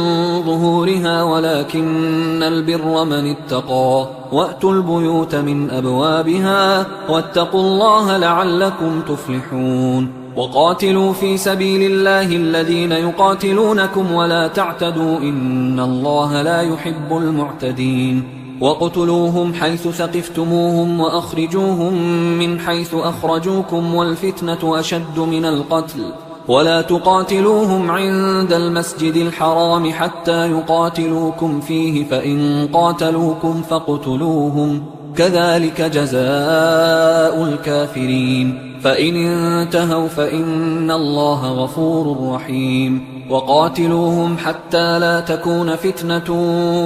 ظهورها ولكن البر من اتقى، وأتوا البيوت من أبوابها واتقوا الله لعلكم تفلحون. وقاتلوا في سبيل الله الذين يقاتلونكم ولا تعتدوا إن الله لا يحب المعتدين. وقتلوهم حيث ثقفتموهم وأخرجوهم من حيث أخرجوكم والفتنة أشد من القتل، ولا تقاتلوهم عند المسجد الحرام حتى يقاتلوكم فيه، فإن قاتلوكم فاقتلوهم، كذلك جزاء الكافرين، فإن انتهوا فإن الله غفور رحيم. وقاتلوهم حتى لا تكون فتنة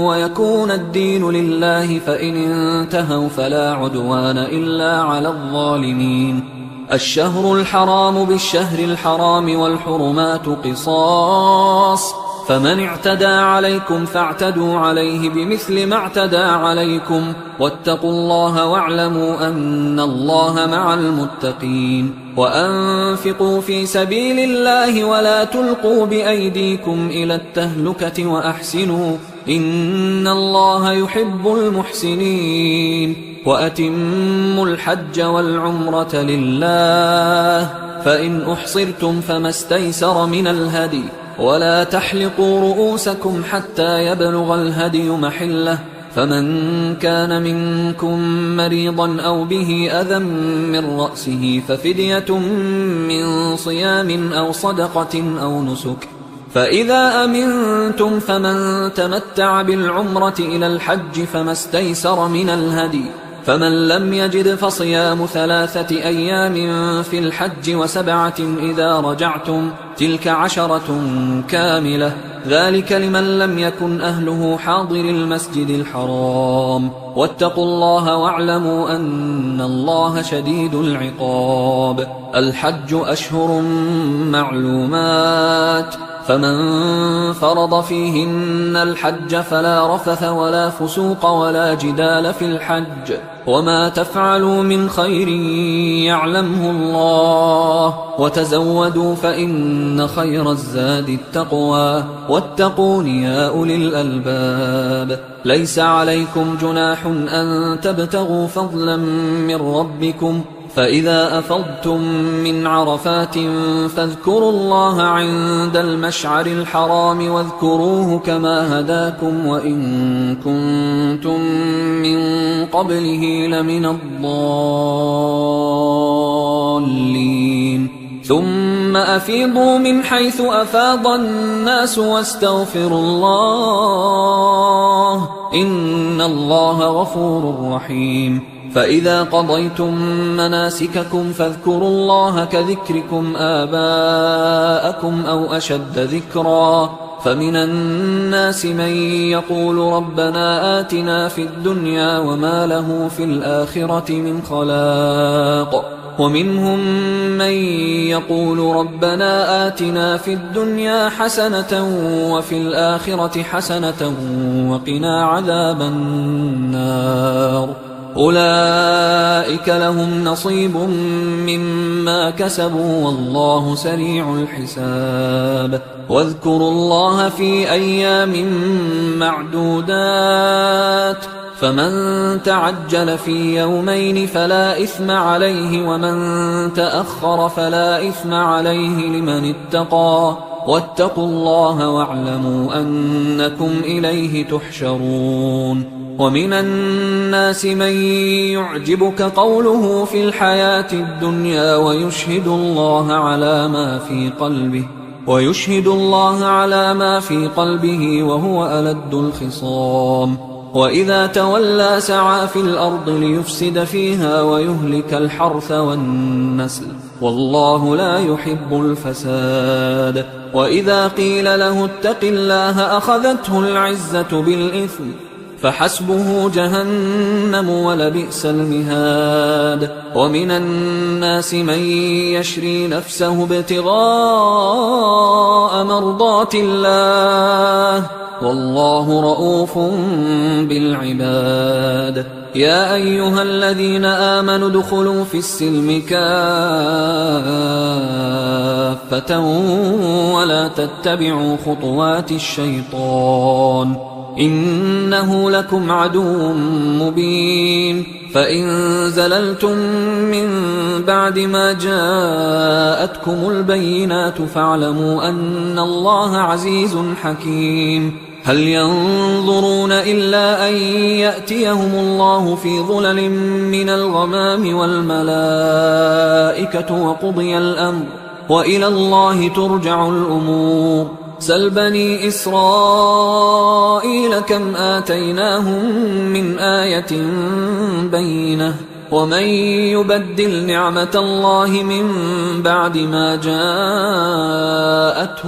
ويكون الدين لله، فإن انتهوا فلا عدوان إلا على الظالمين. الشهر الحرام بالشهر الحرام والحرمات قصاص، فمن اعتدى عليكم فاعتدوا عليه بمثل ما اعتدى عليكم، واتقوا الله واعلموا أن الله مع المتقين. وأنفقوا في سبيل الله ولا تلقوا بأيديكم إلى التهلكة وأحسنوا إن الله يحب المحسنين. وأتموا الحج والعمرة لله، فإن أحصرتم فما استيسر من الهدي، ولا تحلقوا رؤوسكم حتى يبلغ الهدي محله، فمن كان منكم مريضا أو به أذى من رأسه ففدية من صيام أو صدقة أو نسك، فإذا أمنتم فمن تمتع بالعمرة إلى الحج فما استيسر من الهدي، فمن لم يجد فصيام 3 أيام في الحج و7 إذا رجعتم، تلك 10 كاملة، ذلك لمن لم يكن أهله حاضر المسجد الحرام. واتقوا الله واعلموا أن الله شديد العقاب. الحج أشهر معلومات، فمن فرض فيهن الحج فلا رفث ولا فسوق ولا جدال في الحج، وما تفعلوا من خير يعلمه الله، وتزودوا فإن خير الزاد التقوى واتقون يا أولي الألباب. ليس عليكم جناح أن تبتغوا فضلا من ربكم، فإذا أفضتم من عرفات فاذكروا الله عند المشعر الحرام واذكروه كما هداكم وإن كنتم من قبله لمن الضالين. ثم أفيضوا من حيث أفاض الناس واستغفروا الله إن الله غفور رحيم. فإذا قضيتم مناسككم فاذكروا الله كذكركم آباءكم أو أشد ذكرا. فمن الناس من يقول ربنا آتنا في الدنيا وما له في الآخرة من خلاق، ومنهم من يقول ربنا آتنا في الدنيا حسنة وفي الآخرة حسنة وقنا عذاب النار. أولئك لهم نصيب مما كسبوا والله سريع الحساب. واذكروا الله في أيام معدودات، فمن تعجل في يومين فلا إثم عليه ومن تأخر فلا إثم عليه لمن اتقى. واتقوا الله واعلموا أنكم إليه تحشرون. ومن الناس من يعجبك قوله في الحياة الدنيا ويشهد الله على ما في قلبه وهو ألد الخصام. وإذا تولى سعى في الأرض ليفسد فيها ويهلك الحرث والنسل والله لا يحب الفساد. وإذا قيل له اتق الله أخذته العزة بالإثم فحسبه جهنم ولبئس المهاد. ومن الناس من يشري نفسه ابتغاء مرضات الله والله رؤوف بالعباد. يا أيها الذين آمنوا ادخلوا في السلم كافة ولا تتبعوا خطوات الشيطان إنه لكم عدو مبين. فإن زللتم من بعد ما جاءتكم البينات فاعلموا أن الله عزيز حكيم. هل ينظرون إلا أن يأتيهم الله في ظلل من الغمام والملائكة وقضي الأمر وإلى الله ترجع الأمور. سل بني إسرائيل كم آتيناهم من آية بينة ومن يبدل نعمة الله من بعد ما جاءته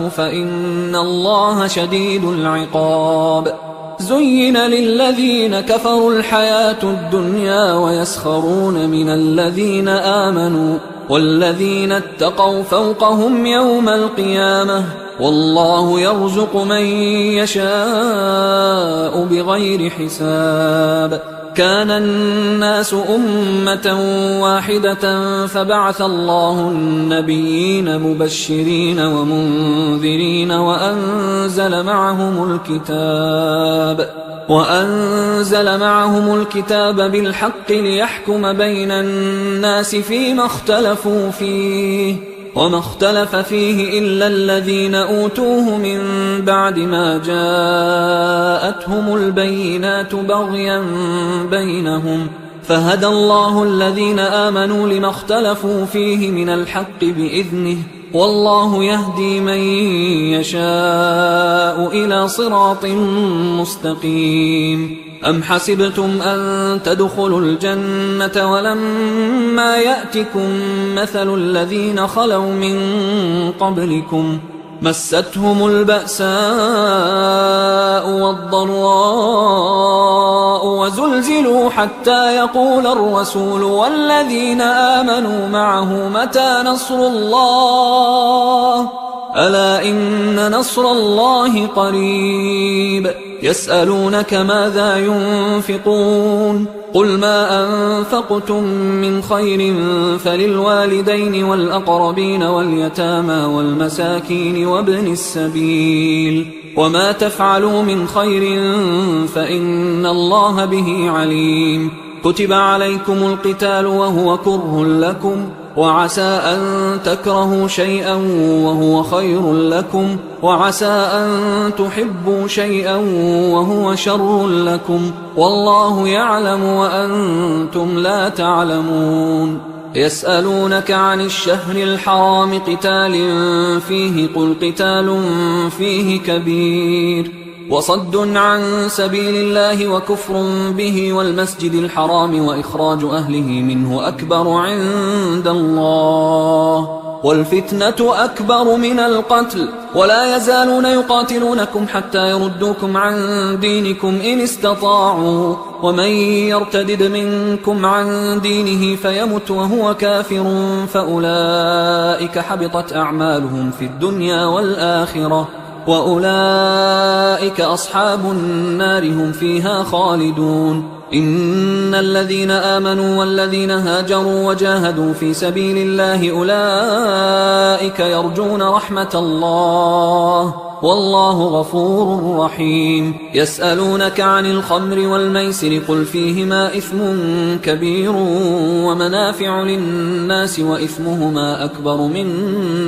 فإن الله شديد العقاب. زين للذين كفروا الحياة الدنيا ويسخرون من الذين آمنوا والذين اتقوا فوقهم يوم القيامة والله يرزق من يشاء بغير حساب. كان الناس أمة واحدة فبعث الله النبيين مبشرين ومنذرين وأنزل معهم الكتاب بالحق ليحكم بين الناس فيما اختلفوا فيه وما اختلف فيه إلا الذين أوتوه من بعد ما جاءتهم البينات بغيا بينهم فهدى الله الذين آمنوا لما اختلفوا فيه من الحق بإذنه والله يهدي من يشاء إلى صراط مستقيم. أم حسبتم أن تدخلوا الجنة ولما يأتكم مثل الذين خلوا من قبلكم مستهم البأساء والضراء وزلزلوا حتى يقول الرسول والذين آمنوا معه متى نصر الله ألا إن نصر الله قريب. يسألونك ماذا ينفقون قل ما أنفقتم من خير فللوالدين والأقربين واليتامى والمساكين وابن السبيل وما تفعلوا من خير فإن الله به عليم كتب عليكم القتال وهو كره لكم وعسى أن تكرهوا شيئا وهو خير لكم وعسى أن تحبوا شيئا وهو شر لكم والله يعلم وأنتم لا تعلمون يسألونك عن الشهر الحرام قتال فيه قل قتال فيه كبير وصد عن سبيل الله وكفر به والمسجد الحرام وإخراج أهله منه أكبر عند الله والفتنة أكبر من القتل ولا يزالون يقاتلونكم حتى يردوكم عن دينكم إن استطاعوا ومن يرتدد منكم عن دينه فيمت وهو كافر فأولئك حبطت أعمالهم في الدنيا والآخرة وأولئك أصحاب النار هم فيها خالدون إن الذين آمنوا والذين هاجروا وجاهدوا في سبيل الله أولئك يرجون رحمة الله والله غفور رحيم يسألونك عن الخمر والميسر قل فيهما إثم كبير ومنافع للناس وإثمهما أكبر من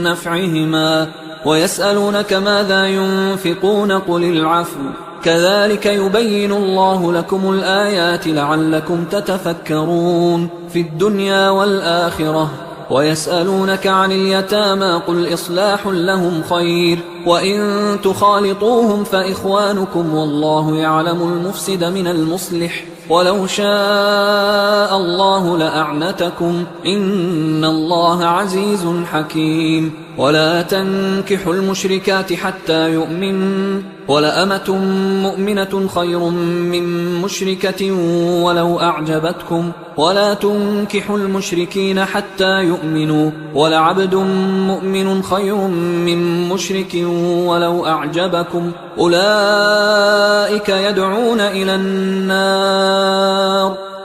نفعهما ويسألونك ماذا ينفقون قل العفو كذلك يبين الله لكم الآيات لعلكم تتفكرون في الدنيا والآخرة ويسألونك عن اليتامى قل إصلاح لهم خير وإن تخالطوهم فإخوانكم والله يعلم المفسد من المصلح ولو شاء الله لأعنتكم إن الله عزيز حكيم ولا تنكحوا المشركات حتى يؤمنوا ولأمة مؤمنة خير من مشركة ولو أعجبتكم ولا تنكحوا المشركين حتى يؤمنوا ولعبد مؤمن خير من مشرك ولو أعجبكم أولئك يدعون إلى النار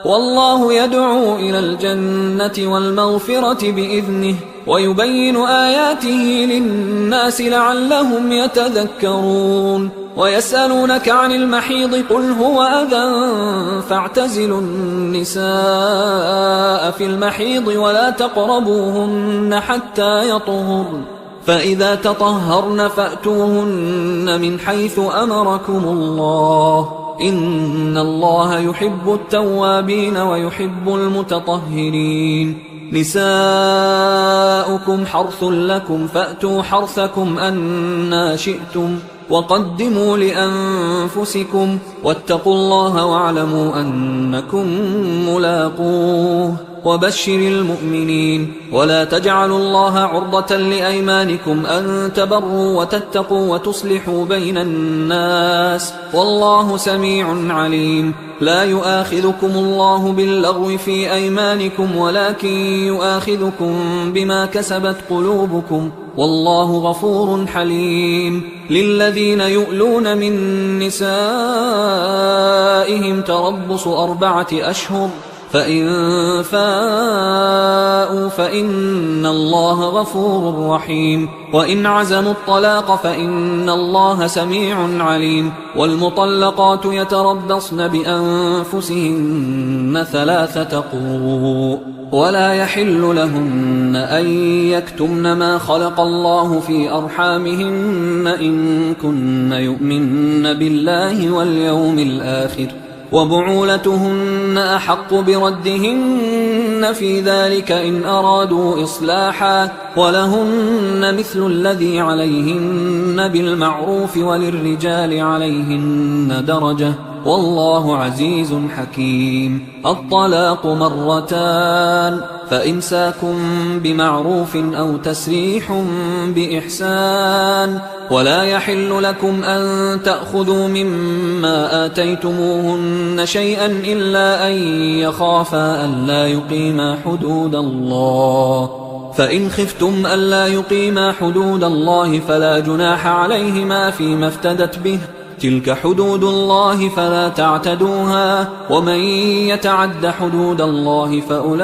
والله يدعو إلى الجنة والمغفرة بإذنه ويبين آياته للناس لعلهم يتذكرون ويسألونك عن المحيض قل هو أذى فاعتزلوا النساء في المحيض ولا تقربوهن حتى يطهرن فإذا تطهرن فأتوهن من حيث أمركم الله إن الله يحب التوابين ويحب المتطهرين نساؤكم حرث لكم فأتوا حرثكم أنى شئتم وقدموا لأنفسكم واتقوا الله واعلموا أنكم ملاقوه وبشر المؤمنين ولا تجعلوا الله عرضة لأيمانكم أن تبروا وتتقوا وتصلحوا بين الناس والله سميع عليم لا يؤاخذكم الله باللغو في أيمانكم ولكن يؤاخذكم بما كسبت قلوبكم والله غفور حليم للذين يؤلون من نسائهم تربص 4 أشهر فإن فاءوا فإن الله غفور رحيم وإن عزموا الطلاق فإن الله سميع عليم والمطلقات يتربصن بأنفسهن 3 قروء ولا يحل لهن أن يكتمن ما خلق الله في أرحامهن إن كن يؤمن بالله واليوم الآخر وبعولتهن أحق بردهن في ذلك إن أرادوا إصلاحا ولهن مثل الذي عليهن بالمعروف وللرجال عليهن درجة والله عزيز حكيم الطلاق 2 مرتان فإمساك بمعروف أو تسريح بإحسان ولا يحل لكم أن تأخذوا مما آتيتموهن شيئا إلا أن يخافا ألا يقيما حدود الله فإن خفتم ألا يقيما حدود الله فلا جناح عليهما فيما افتدت به تلك حدود الله فلا تعتدوها ومن يتعد حدود الله فأولئك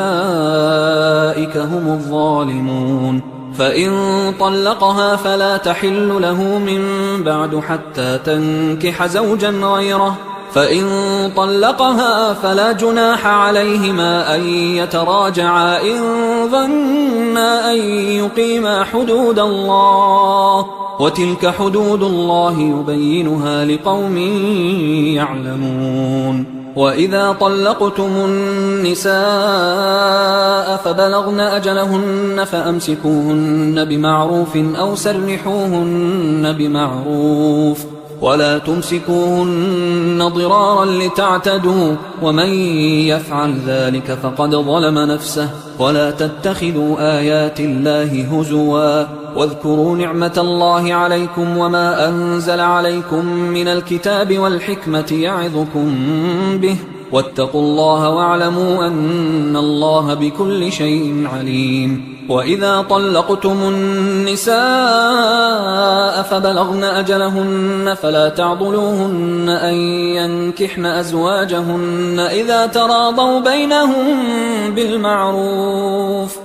هم الظالمون فإن طلقها فلا تحل له من بعد حتى تنكح زوجا غيره فإن طلقها فلا جناح عليهما أن يتراجعا إن ظنا أن يقيما حدود الله وتلك حدود الله يبينها لقوم يعلمون وإذا طلقتم النساء فبلغن أجلهن فأمسكوهن بمعروف أو سرحوهن بمعروف ولا تمسكوهن ضرارا لتعتدوا ومن يفعل ذلك فقد ظلم نفسه ولا تتخذوا آيات الله هزوا واذكروا نعمة الله عليكم وما أنزل عليكم من الكتاب والحكمة يعظكم به واتقوا الله واعلموا أن الله بكل شيء عليم وإذا طلقتم النساء فبلغن أجلهن فلا تعضلوهن أن ينكحن أزواجهن إذا تراضوا بينهم بالمعروف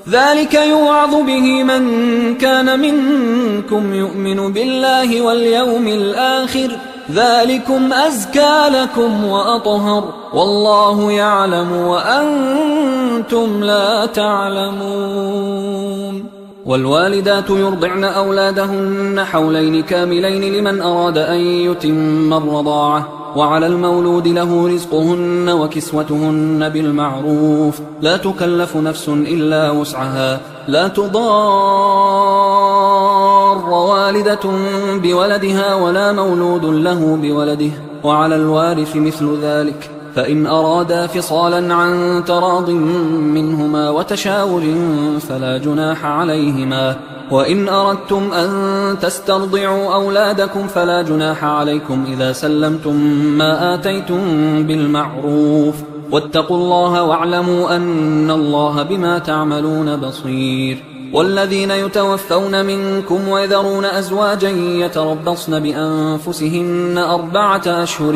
ذلك يوعظ به من كان منكم يؤمن بالله واليوم الآخر ذلكم أزكى لكم وأطهر والله يعلم وأنتم لا تعلمون والوالدات يرضعن أولادهن حولين كاملين لمن أراد أن يتم الرضاعة وعلى المولود له رزقهن وكسوتهن بالمعروف لا تكلف نفس إلا وسعها لا تضار والدة بولدها ولا مولود له بولده وعلى الوارث مثل ذلك فإن أرادا فصالا عن تراض منهما وتشاور فلا جناح عليهما وإن أردتم أن تسترضعوا أولادكم فلا جناح عليكم إذا سلمتم ما آتيتم بالمعروف واتقوا الله واعلموا أن الله بما تعملون بصير والذين يتوفون منكم ويذرون أزواجا يتربصن بأنفسهن 4 أشهر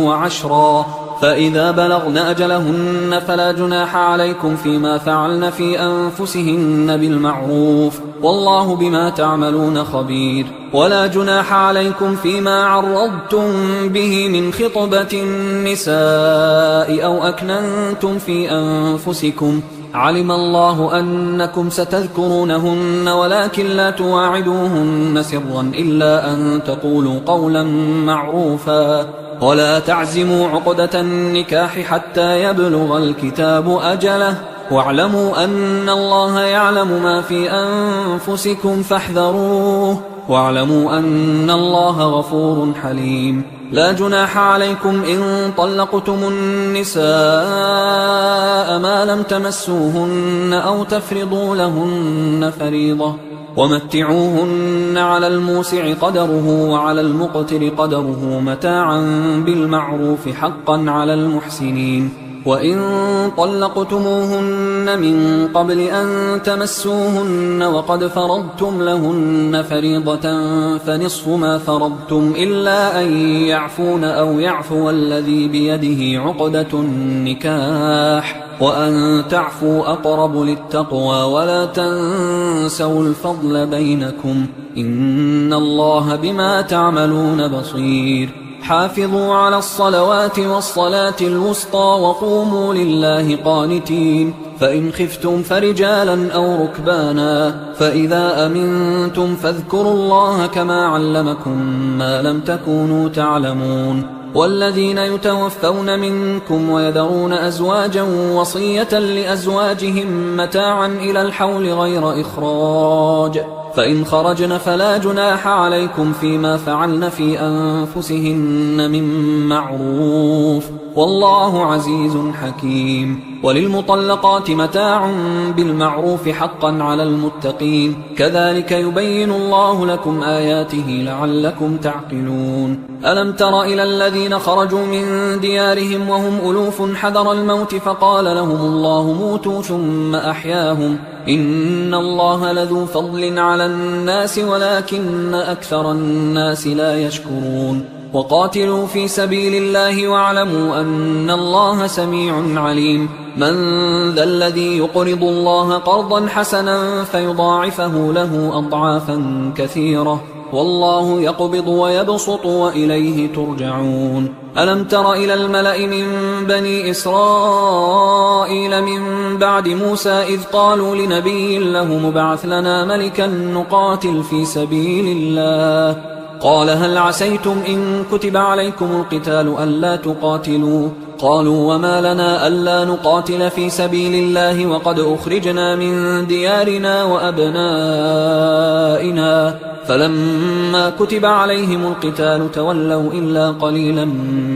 و10 فإذا بلغن أجلهن فلا جناح عليكم فيما فعلن في أنفسهن بالمعروف والله بما تعملون خبير ولا جناح عليكم فيما عرضتم به من خطبة النساء أو أكننتم في أنفسكم علم الله أنكم ستذكرونهن ولكن لا تواعدوهن سرا إلا أن تقولوا قولا معروفا ولا تعزموا عقدة النكاح حتى يبلغ الكتاب أجله واعلموا أن الله يعلم ما في أنفسكم فاحذروه واعلموا أن الله غفور حليم لا جناح عليكم إن طلقتم النساء ما لم تمسوهن أو تفرضوا لهن فريضة ومتعوهن على الموسع قدره وعلى المقتر قدره متاعا بالمعروف حقا على المحسنين وإن طلقتموهن من قبل أن تمسوهن وقد فرضتم لهن فريضة فنصف ما فرضتم إلا أن يعفون أو يعفو الذي بيده عقدة النكاح وأن تعفوا أقرب للتقوى ولا تنسوا الفضل بينكم إن الله بما تعملون بصير حافظوا على الصلوات والصلاة الوسطى وقوموا لله قانتين فإن خفتم فرجالا أو ركبانا فإذا أمنتم فاذكروا الله كما علمكم ما لم تكونوا تعلمون والذين يتوفون منكم ويذرون أزواجا وصية لأزواجهم متاعا إلى الحول غير إخراج فإن خرجن فلا جناح عليكم فيما فعلن في أنفسهن من معروف والله عزيز حكيم وللمطلقات متاع بالمعروف حقا على المتقين كذلك يبين الله لكم آياته لعلكم تعقلون ألم تر إلى الذين خرجوا من ديارهم وهم ألوف حذر الموت فقال لهم الله موتوا ثم أحياهم إن الله لذو فضل على الناس ولكن أكثر الناس لا يشكرون وقاتلوا في سبيل الله واعلموا أن الله سميع عليم من ذا الذي يقرض الله قرضا حسنا فيضاعفه له أضعافا كثيرة والله يقبض ويبسط وإليه ترجعون ألم تر إلى الملأ من بني إسرائيل من بعد موسى إذ قالوا لنبي له مبعث لنا ملكا نقاتل في سبيل الله قال هل عسيتم إن كتب عليكم القتال ألا تقاتلوا قالوا وما لنا ألا نقاتل في سبيل الله وقد أخرجنا من ديارنا وأبنائنا فلما كتب عليهم القتال تولوا إلا قليلا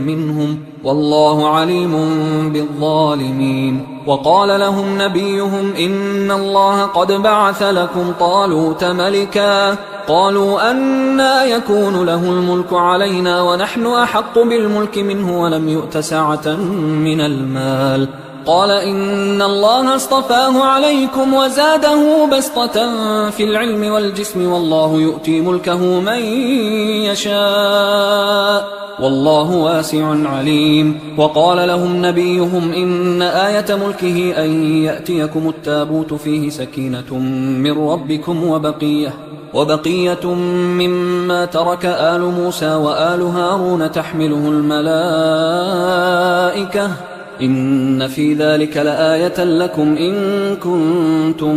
منهم والله عليم بالظالمين وقال لهم نبيهم إن الله قد بعث لكم طالوت ملكا قالوا أنى يكون له الملك علينا ونحن أحق بالملك منه ولم يؤت سعة من المال قال إن الله اصطفاه عليكم وزاده بسطة في العلم والجسم والله يؤتي ملكه من يشاء والله واسع عليم وقال لهم نبيهم إن آية ملكه أن يأتيكم التابوت فيه سكينة من ربكم وبقية مما ترك آل موسى وآل هارون تحمله الملائكة إن في ذلك لآية لكم إن كنتم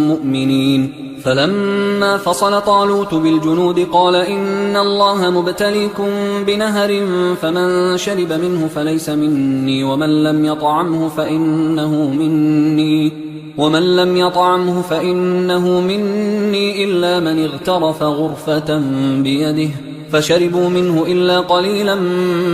مؤمنين فلما فصل طالوت بالجنود قال إن الله مبتليكم بنهر فمن شرب منه فليس مني ومن لم يطعمه فإنه مني إلا من اغترف غرفة بيده فشربوا منه إلا قليلا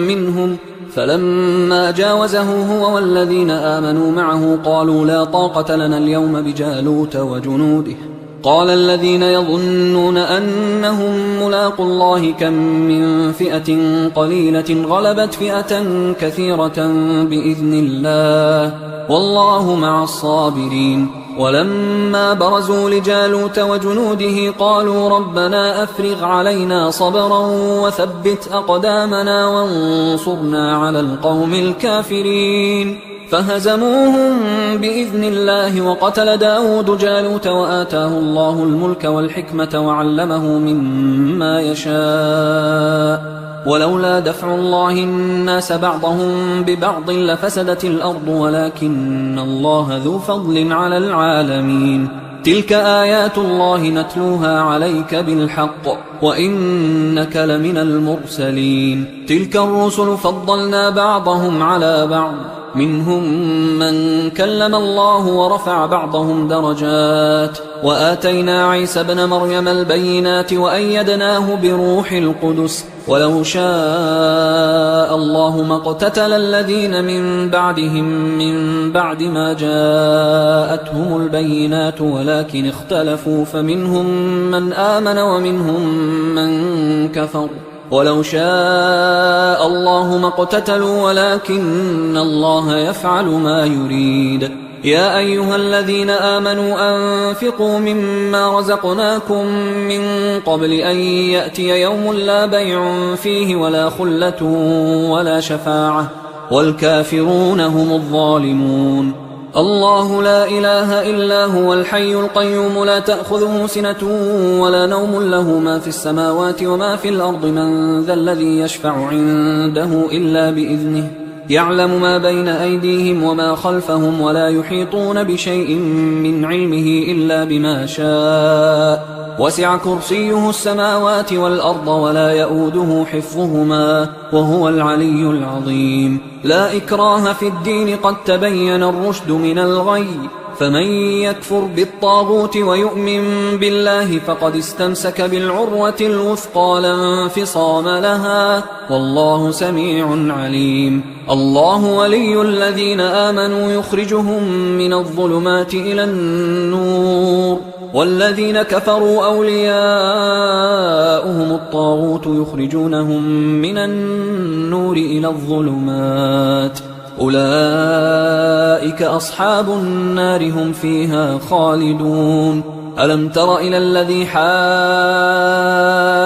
منهم فلما جاوزه هو والذين آمنوا معه قالوا لا طاقة لنا اليوم بجالوت وجنوده قال الذين يظنون أنهم ملاقوا الله كم من فئة قليلة غلبت فئة كثيرة بإذن الله والله مع الصابرين ولما برزوا لجالوت وجنوده قالوا ربنا أفرغ علينا صبرا وثبت أقدامنا وانصرنا على القوم الكافرين فهزموهم بإذن الله وقتل داود جالوت وآتاه الله الملك والحكمة وعلمه مما يشاء ولولا دفع الله الناس بعضهم ببعض لفسدت الأرض ولكن الله ذو فضل على العالمين تلك آيات الله نتلوها عليك بالحق وإنك لمن المرسلين تلك الرسل فضلنا بعضهم على بعض منهم من كلم الله ورفع بعضهم درجات وآتينا عيسى ابن مريم البينات وأيدناه بروح القدس ولو شاء الله ما اقتتل الذين من بعدهم من بعد ما جاءتهم البينات ولكن اختلفوا فمنهم من آمن ومنهم من كفر ولو شاء الله ما اقتتلوا ولكن الله يفعل ما يريد يا أيها الذين آمنوا أنفقوا مما رزقناكم من قبل أن يأتي يوم لا بيع فيه ولا خلة ولا شفاعة والكافرون هم الظالمون الله لا إله إلا هو الحي القيوم لا تأخذه سنة ولا نوم له ما في السماوات وما في الأرض من ذا الذي يشفع عنده إلا بإذنه يعلم ما بين أيديهم وما خلفهم ولا يحيطون بشيء من علمه إلا بما شاء وسع كرسيه السماوات والأرض ولا يؤوده حفظهما وهو العلي العظيم لا إكراه في الدين قد تبين الرشد من الغي فمن يكفر بالطاغوت ويؤمن بالله فقد استمسك بالعروة الوثقى لا انفصام لها والله سميع عليم الله ولي الذين آمنوا يخرجهم من الظلمات إلى النور والذين كفروا أولياؤهم الطاغوت يخرجونهم من النور إلى الظلمات أولئك أصحاب النار هم فيها خالدون ألم تر إلى الذي حاج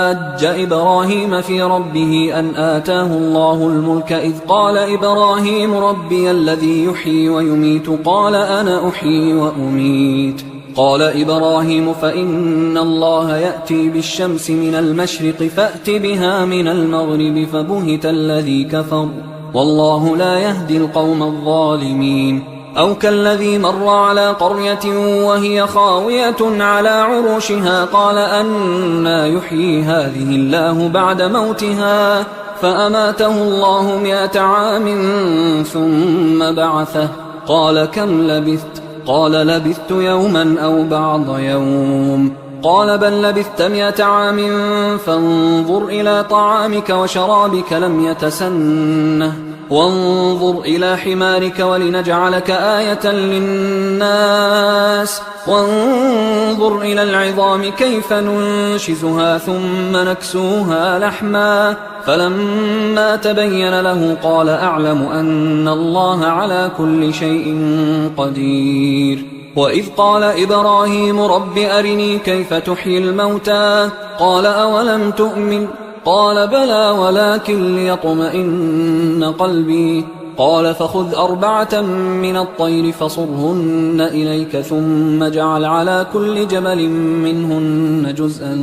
حاج إبراهيم في ربه أن آتاه الله الملك إذ قال إبراهيم ربي الذي يحيي ويميت قال أنا أحيي وأميت قال إبراهيم فإن الله يأتي بالشمس من المشرق فأت بها من المغرب فبهت الذي كفر والله لا يهدي القوم الظالمين أو كالذي مر على قرية وهي خاوية على عروشها قال أنى يحيي هذه الله بعد موتها فأماته الله 100 عام ثم بعثه قال كم لبثت قال لبثت يوما أو بعض يوم قال بل لبثت 100 عام فانظر إلى طعامك وشرابك لم يتسنه وانظر إلى حمارك ولنجعلك آية للناس وانظر إلى العظام كيف ننشزها ثم نكسوها لحما فلما تبين له قال أعلم أن الله على كل شيء قدير وإذ قال إبراهيم رب أرني كيف تحيي الموتى قال أولم تؤمن قال بلى ولكن ليطمئن قلبي قال فخذ 4 من الطير فصرهن إليك ثم اجعل على كل جبل منهن جزءا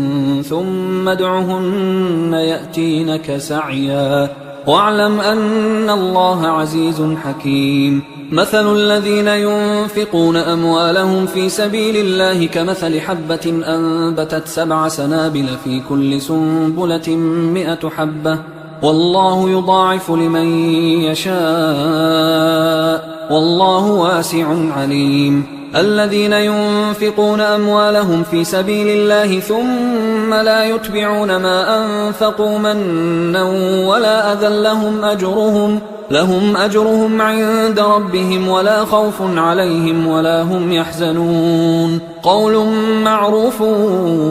ثم ادعهن يأتينك سعيا واعلم أن الله عزيز حكيم مثل الذين ينفقون أموالهم في سبيل الله كمثل حبة أنبتت 7 سنابل في كل سنبلة 100 حبة والله يضاعف لمن يشاء والله واسع عليم الذين ينفقون أموالهم في سبيل الله ثم لا يتبعون ما أنفقوا منا ولا أذى لهم أجرهم عند ربهم ولا خوف عليهم ولا هم يحزنون قول معروف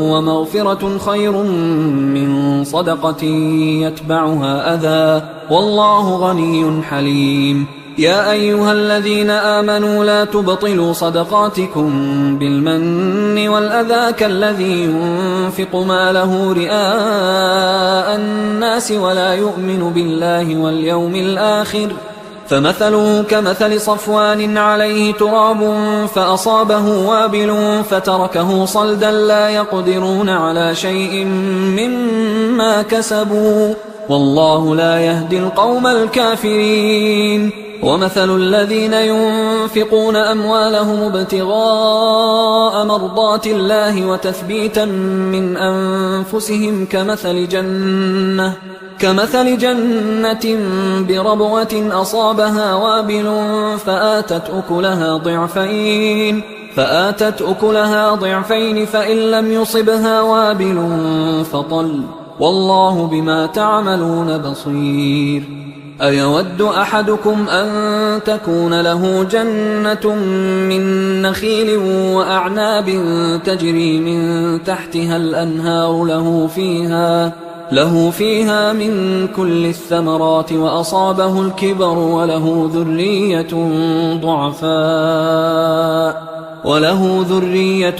ومغفرة خير من صدقة يتبعها أذى والله غني حليم يا أيها الذين آمنوا لا تبطلوا صدقاتكم بالمن والأذى كالذي ينفق ماله رئاء الناس ولا يؤمن بالله واليوم الآخر فمثله كمثل صفوان عليه تراب فأصابه وابل فتركه صلدا لا يقدرون على شيء مما كسبوا والله لا يهدي القوم الكافرين ومثل الذين ينفقون أموالهم ابتغاء مرضات الله وتثبيتا من أنفسهم كمثل جنة بربوة أصابها وابل فآتت أكلها ضعفين فإن لم يصبها وابل فطل والله بما تعملون بصير أيود أحدكم أن تكون له جنة من نخيل وأعناب تجري من تحتها الأنهار له فيها من كل الثمرات وأصابه الكبر وله ذرية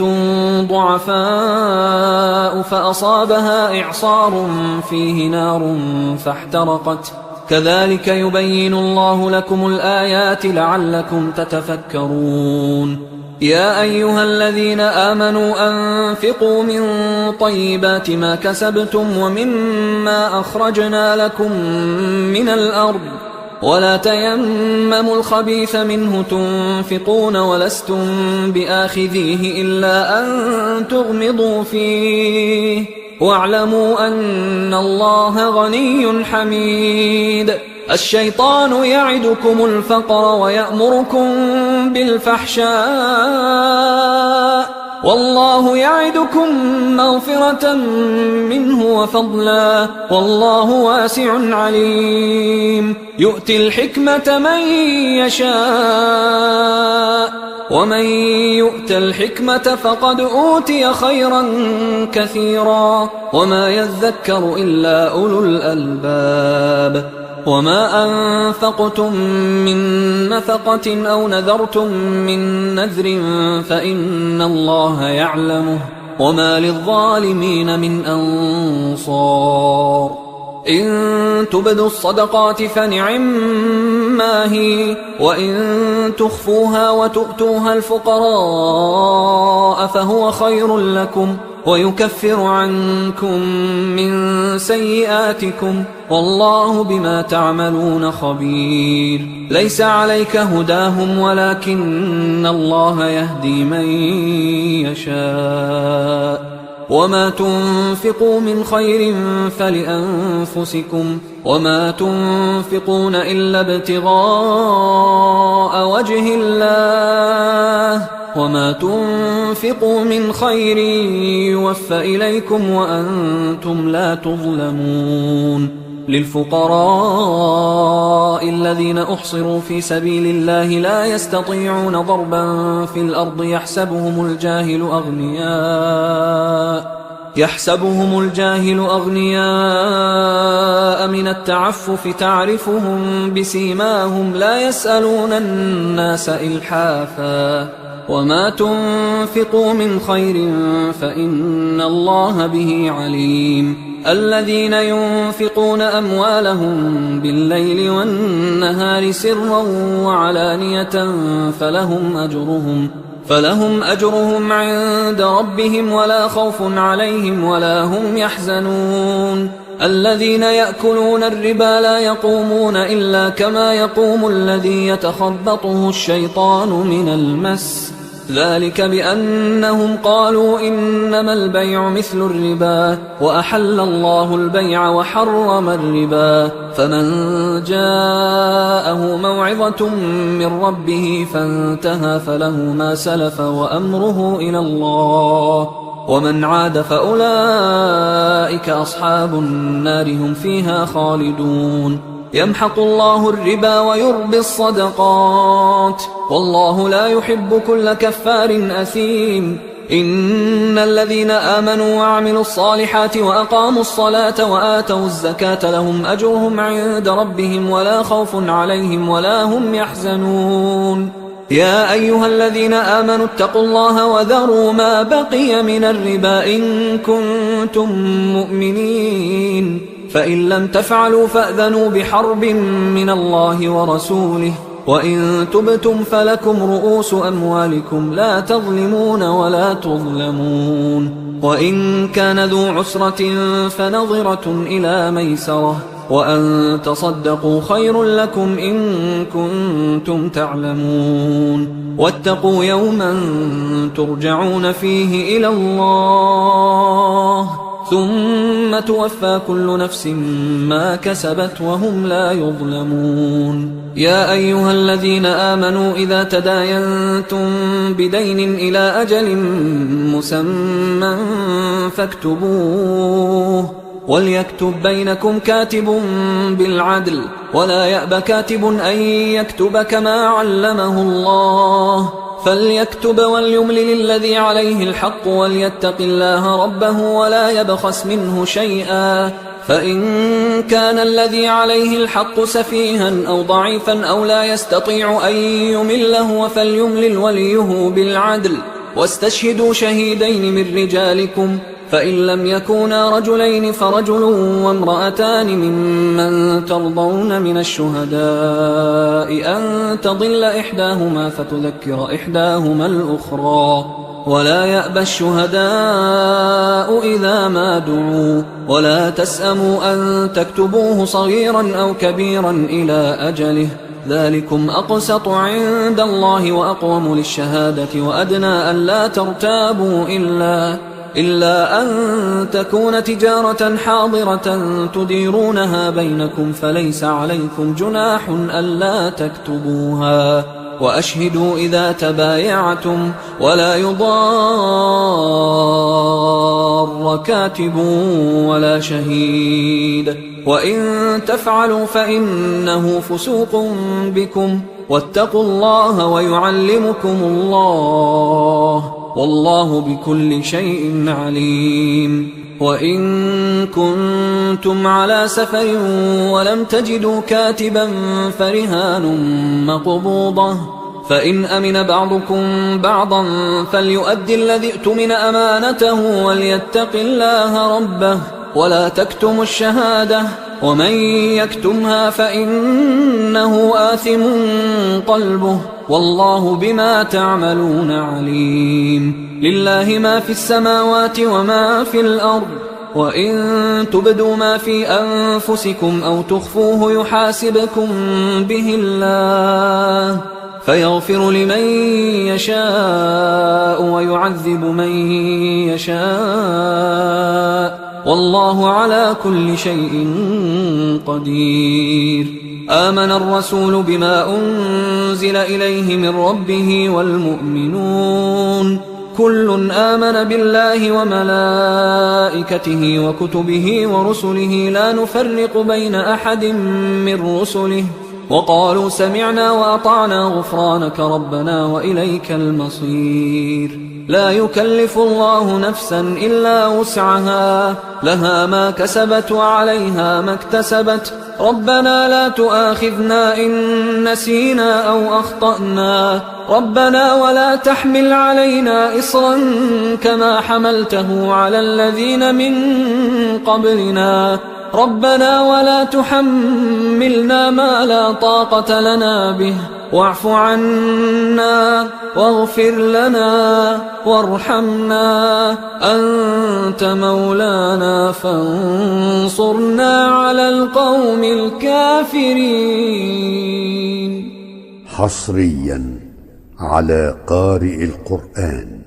ضعفاء فأصابها إعصار فيه نار فاحترقت كذلك يبين الله لكم الآيات لعلكم تتفكرون يا أيها الذين آمنوا أنفقوا من طيبات ما كسبتم ومما أخرجنا لكم من الأرض ولا تيمموا الخبيث منه تنفقون ولستم بآخذيه إلا أن تغمضوا فيه واعلموا أن الله غني حميد الشيطان يعدكم الفقر ويأمركم بالفحشاء والله يعدكم مغفرة منه وفضلا والله واسع عليم يؤتي الحكمة من يشاء ومن يؤت الحكمة فقد أوتي خيرا كثيرا وما يذكر إلا أولو الألباب وما أنفقتم من نفقة أو نذرتم من نذر فإن الله يعلمه وما للظالمين من أنصار إن تبدوا الصدقات فنعما هي وإن تخفوها وتؤتوها الفقراء فهو خير لكم ويكفر عنكم من سيئاتكم والله بما تعملون خبير ليس عليك هداهم ولكن الله يهدي من يشاء وما تنفقوا من خير فلأنفسكم وما تنفقون إلا ابتغاء وجه الله وما تنفقوا من خير يوفى إليكم وأنتم لا تظلمون للفقراء الذين أحصروا في سبيل الله لا يستطيعون ضربا في الأرض يحسبهم الجاهل أغنياء من التعفف تعرفهم بسيماهم لا يسألون الناس إلحافا وما تنفقوا من خير فإن الله به عليم الذين ينفقون أموالهم بالليل والنهار سرا وعلانية فلهم أجرهم عند ربهم ولا خوف عليهم ولا هم يحزنون الذين يأكلون الربا لا يقومون إلا كما يقوم الذي يتخبطه الشيطان من المس ذلك بأنهم قالوا إنما البيع مثل الربا وأحل الله البيع وحرم الربا فمن جاءه موعظة من ربه فانتهى فله ما سلف وأمره إلى الله ومن عاد فأولئك أصحاب النار هم فيها خالدون يمحق الله الربا ويربي الصدقات والله لا يحب كل كفار أثيم إن الذين آمنوا وعملوا الصالحات وأقاموا الصلاة وآتوا الزكاة لهم أجرهم عند ربهم ولا خوف عليهم ولا هم يحزنون يا أيها الذين آمنوا اتقوا الله وذروا ما بقي من الربا إن كنتم مؤمنين فإن لم تفعلوا فأذنوا بحرب من الله ورسوله وإن تبتم فلكم رؤوس أموالكم لا تظلمون ولا تظلمون وإن كان ذو عسرة فنظرة إلى ميسرة وأن تصدقوا خير لكم إن كنتم تعلمون واتقوا يوما ترجعون فيه إلى الله ثم توفى كل نفس ما كسبت وهم لا يظلمون يا أيها الذين آمنوا إذا تداينتم بدين إلى أجل مسمى فاكتبوه وليكتب بينكم كاتب بالعدل ولا يأب كاتب أن يكتب كما علمه الله فليكتب وليملل الذي عليه الحق وليتق الله ربه ولا يبخس منه شيئا فإن كان الذي عليه الحق سفيها أو ضعيفا أو لا يستطيع أن يمله فليملل وليه بالعدل واستشهدوا شهيدين من رجالكم فإن لم يكونا رجلين فرجل وامرأتان ممن ترضون من الشهداء أن تضل إحداهما فتذكر إحداهما الأخرى ولا يأبى الشهداء إذا ما دعوا ولا تسأموا أن تكتبوه صغيرا أو كبيرا إلى أجله ذلكم أقسط عند الله وأقوم للشهادة وأدنى أن لا ترتابوا إلا أن تكون تجارة حاضرة تديرونها بينكم فليس عليكم جناح ألا تكتبوها وأشهدوا إذا تبايعتم ولا يضار كاتب ولا شهيد وإن تفعلوا فإنه فسوق بكم واتقوا الله ويعلمكم الله والله بكل شيء عليم وإن كنتم على سفر ولم تجدوا كاتبا فرهان مقبوضة فإن أمن بعضكم بعضا فليؤدي الذي ائتمن أمانته وليتق الله ربه ولا تكتموا الشهادة ومن يكتمها فإنه آثم قلبه والله بما تعملون عليم. لله ما في السماوات وما في الأرض وإن تبدوا ما في أنفسكم أو تخفوه يحاسبكم به الله فيغفر لمن يشاء ويعذب من يشاء والله على كل شيء قدير. آمن الرسول بما أنزل إليه من ربه والمؤمنون كل آمن بالله وملائكته وكتبه ورسله لا نفرق بين أحد من رسله وقالوا سمعنا وأطعنا غفرانك ربنا وإليك المصير. لا يكلف الله نفسا إلا وسعها لها ما كسبت وعليها ما اكتسبت ربنا لا تؤاخذنا إن نسينا أو أخطأنا ربنا ولا تحمل علينا إصرا كما حملته على الذين من قبلنا ربنا ولا تحملنا ما لا طاقة لنا به واعف عنا واغفر لنا وارحمنا أنت مولانا فانصرنا على القوم الكافرين. حصريا على قارئ القرآن.